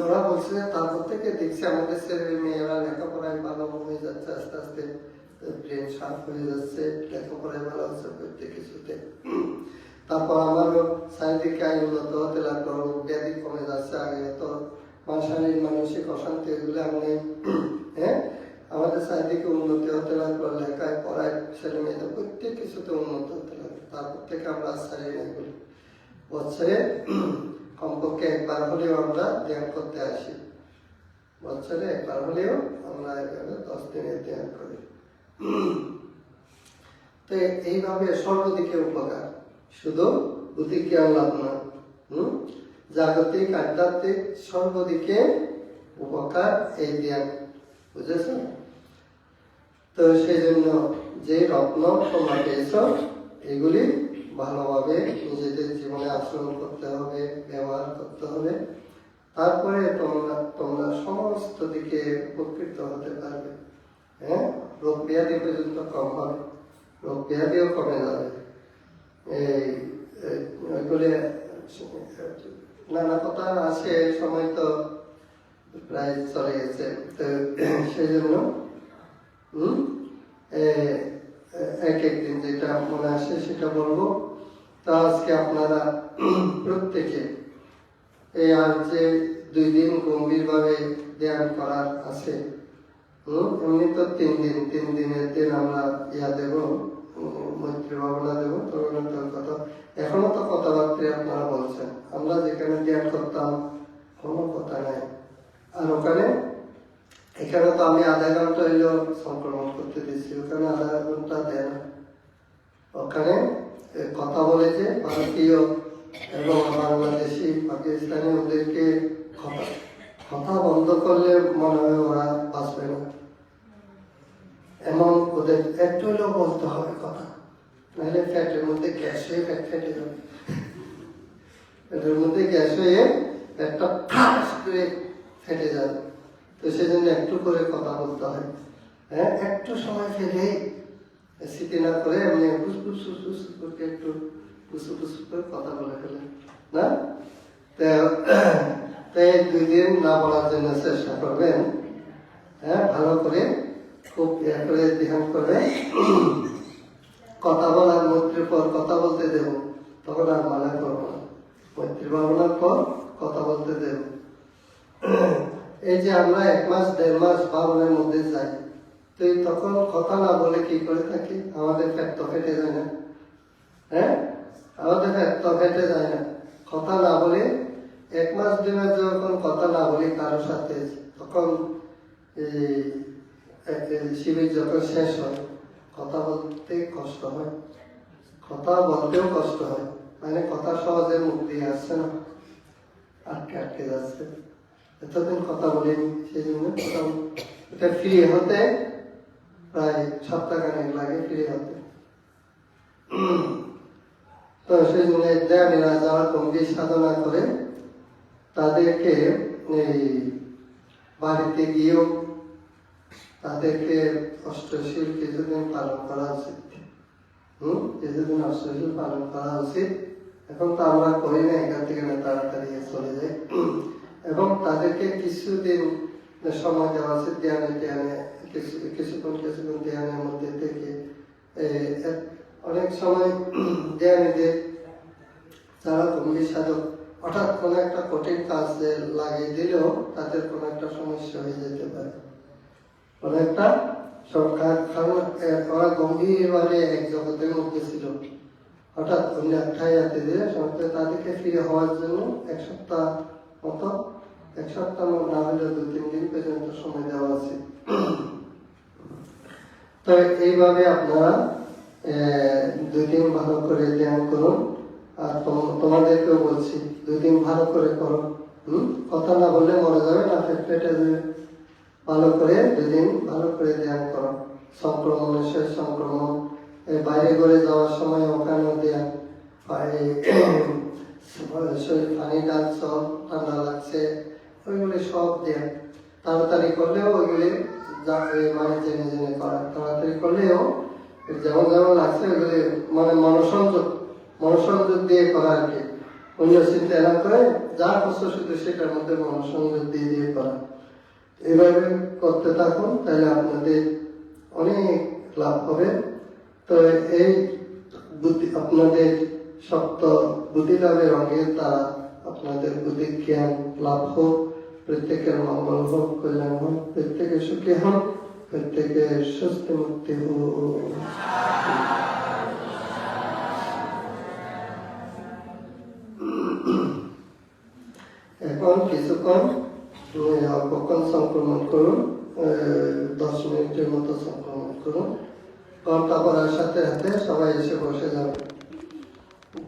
ওরা বলছে, তারপর থেকে দেখছি আমাদের ছেলে মেয়েরা লেখাপড়ায় ভালো হয়ে যাচ্ছে, আস্তে আস্তে ব্রেন শার্প হয়ে যাচ্ছে, লেখাপড়ায় ভালো হচ্ছে প্রত্যেক কিছুতে। তারপর আমারও শারীরিক আয় উন্নত হতে লাগলো, ব্যাধি কমে যাচ্ছে। আগে তো শারীরিক মানসিক অশান্তি এগুলো আমি আমাদের চারিদিকে উন্নতি হতে লাগলো, লেখায় পড়ায় ছেলে মেয়েদের প্রত্যেক কিছুতে উন্নত হতে লাগলো। তারপর থেকে আমরা ছাড়িয়ে নেই, বছরে কমপক্ষে 1 বার হলেও আমরা ধ্যান করতে আসি। বছরে 1 বার হলেও আমরা 10 দিনের ধ্যান করি। তো এইভাবে সর্বদিকে উপকার, শুধু বুদ্ধি জ্ঞান লাভ না, জাগতিক আধ্যাত্মিক সর্বদিকে উপকার এই ধ্যান, বুঝেছ? তো সেই জন্য যে রত্ন তোমরা পেয়েছ, এগুলি ভালোভাবে নিজেদের জীবনে আচরণ করতে হবে, ব্যবহার করতে হবে। তারপরে তোমরা সমস্ত দিকে উপকৃত হতে পারবে। রোগ ব্যাধি পর্যন্ত কম হবে, রোগ ব্যাধিও কমে যাবে। ওইগুলি নানা কথা আছে, সময় তো প্রায় চলে গেছে। তো সেই জন্য এক একদিন যেটা মনে আসে সেটা বলবো। তা আজকে আপনারা প্রত্যেকে আর যে 2 দিন গম্ভীরভাবে ধ্যান করার আছে, এমনি তো 3 দিনের দিন আমরা দেব, মৈত্রী ভাবনা দেব, তরুণের কথা। এখনো তো কথাবার্তা আপনারা বলছেন, আমরা যেখানে ধ্যান করতাম কোনো কথা নাই। আর এখানে তো আমি আধা ঘন্টা হইলো সংক্রমণ করতে দিচ্ছি, ওখানে আধা ঘন্টা দেন। ওখানে কথা বলে যে ভারতীয় এবং বাংলাদেশি পাকিস্তানি, ওদেরকে কথা বন্ধ করলে মনে হয় ওরা বাঁচবে না। এমন ওদের একটু হলেও বলতে হবে কথা, নাহলে ফ্যাটের মধ্যে গ্যাস হয়ে ফ্যাট ফেটে যাবে। ফ্যাটের মধ্যে গ্যাস হয়ে একটা ঠাস করে ফেটে যাবে। তো সেজন্য একটু করে কথা বলতে হয়। একটু সময় ফেলে স্মৃতি না করে এমনি ফুসফুস করে একটু ফুসফুস করে কথা বলে ফেলে না। তো 2 দিন না বলার জন্য চেষ্টা করবেন। ভালো করে খুব করে ধ্যান করবেন। কথা বলার মৈত্রীর পর কথা বলতে দেব, তখন আর মানা করবো না। মৈত্রী ভাবনার পর কথা বলতে দেব। এই যে আমরা 1 মাস 1.5 মাস ভাবনার মধ্যে যাই, তো তখন কথা না বলে কি করে থাকি? আমাদের পেট তো ফেটে যায় না? আমাদের পেট তো ফেটে যায় না? কথা না বলে 1 মাস 2 মাস যখন কথা না বলি কারোর সাথে, তখন শিবির যখন শেষ হয়, কথা বলতে কষ্ট হয়, কথা বলতেও কষ্ট হয়। মানে কথা সহজে মুখ দিয়ে আসছে না, আটকে যাচ্ছে। এতদিন কথা বলিনি, সেই জন্য এটা ফ্রি হতে প্রায় সপ্তাহখানেক লাগে ফ্রি হতে। তো সেই জন্য ধ্যানীরা যারা গম্ভীর সাধনা করে, তাদেরকে এই বাড়িতে গিয়েও তাদেরকে অষ্টশীল কিছুদিন পালন করা উচিত। কিছুদিন অষ্টশীল পালন করা উচিত। এখন তো আমরা করি না, এখান থেকে না তাড়াতাড়ি চলে যাই। এবং তাদেরকে কিছুদিন সময় দেওয়া আছে, ধ্যানে কিছুক্ষণ ধ্যানের মধ্যে থেকে অনেক সময় ধ্যানীদের যারা গম্ভীর সাধক হঠাৎ কোনো একটা কঠিন কাজ লাগিয়ে দিলেও তাদের কোনো একটা সমস্যা হয়ে যেতে পারে, কোনো একটা সরকার। কারণ ওরা গম্ভীরভাবে এক জগতের মধ্যে ছিল, হঠাৎ অন্য একটাই হাতে দিয়ে তাদেরকে ফিরে হওয়ার জন্য এক সপ্তাহ না হলে 2-3 দিন পর্যন্ত সময় দেওয়া আছে। তো এইভাবে আপনারা 2 দিন ভালো করে ধ্যান করুন। আর তোমাদেরকেও বলছি 2 দিন ভালো করে করো। কথা না বললে মরে যাবে না, পেটে ভালো করে 2 দিন ভালো করে ধ্যান করো। সংক্রমণের শেষ সংক্রমণ, বাইরে ঘরে যাওয়ার সময় ওখানেও ধ্যান, শরীর পানি ডাকছ, ঠান্ডা লাগছে, ওইগুলি সব ধ্যান। তাড়াতাড়ি করলেও ওইগুলি মানে জেনে জেনে করা, তাড়াতাড়ি করলেও যেমন যেমন লাগছে ওইগুলি মানে মনসংযোগ দিয়ে করা আর কি। অন্য চিন্তা না করে যা করছো শুধু সেটার মধ্যে মনসংযোগ দিয়ে করা। এইভাবে করতে থাকুন, তাহলে আপনাদের অনেক লাভ হবে। তো এই বুদ্ধি আপনাদের শক্ত বুদ্ধি লাভের অঙ্গের দ্বারা আপনাদের বুদ্ধি জ্ঞান লাভ হোক, প্রত্যেকের মঙ্গল হোক, কল্যাণ হোক, প্রত্যেকে সুখী হোক, প্রত্যেকের সুস্থ মুক্তি হোক। এখন কিছুক্ষণ অল্পক্ষণ সংক্রমণ করুন, 10 মিনিটের মতো সংক্রমণ করুন। ঘন্টা পড়ার সাথে সাথে সবাই এসে বসে যাবে।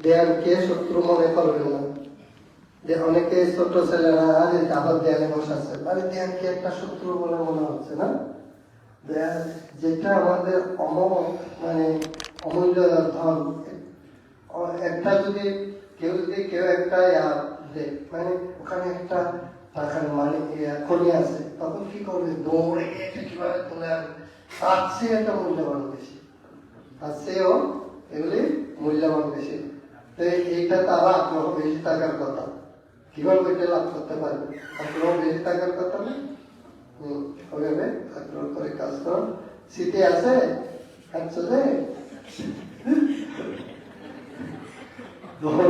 ধ্যানকে শত্রু মনে করবেন না। অনেকে ছোট ছেলেরা আরে আবার ধ্যানে বসাচ্ছে, আরে ধ্যানকে একটা শত্রু বলে মনে হচ্ছে না। যেটা আমাদের মানে অমূল্য ধন। একটা যদি কেউ একটা মানে ওখানে একটা টাকার মানে খনি আছে, তখন কি করবে? দৌড়ে এটা কিভাবে তুলে আনবে, তার চেয়ে একটা মূল্যবান বেশি, তার চেয়েও এগুলি মূল্যবান বেশি। তো এইটা তারা আগ্রহ বেশি থাকার কথা। কিভাবে এটা লাভ করতে পারবে? আগ্রহ বেশি থাকার কথা না। ওইভাবে আগ্রহ করে কাজ করো। শীতে আছে চলে দৌড়ে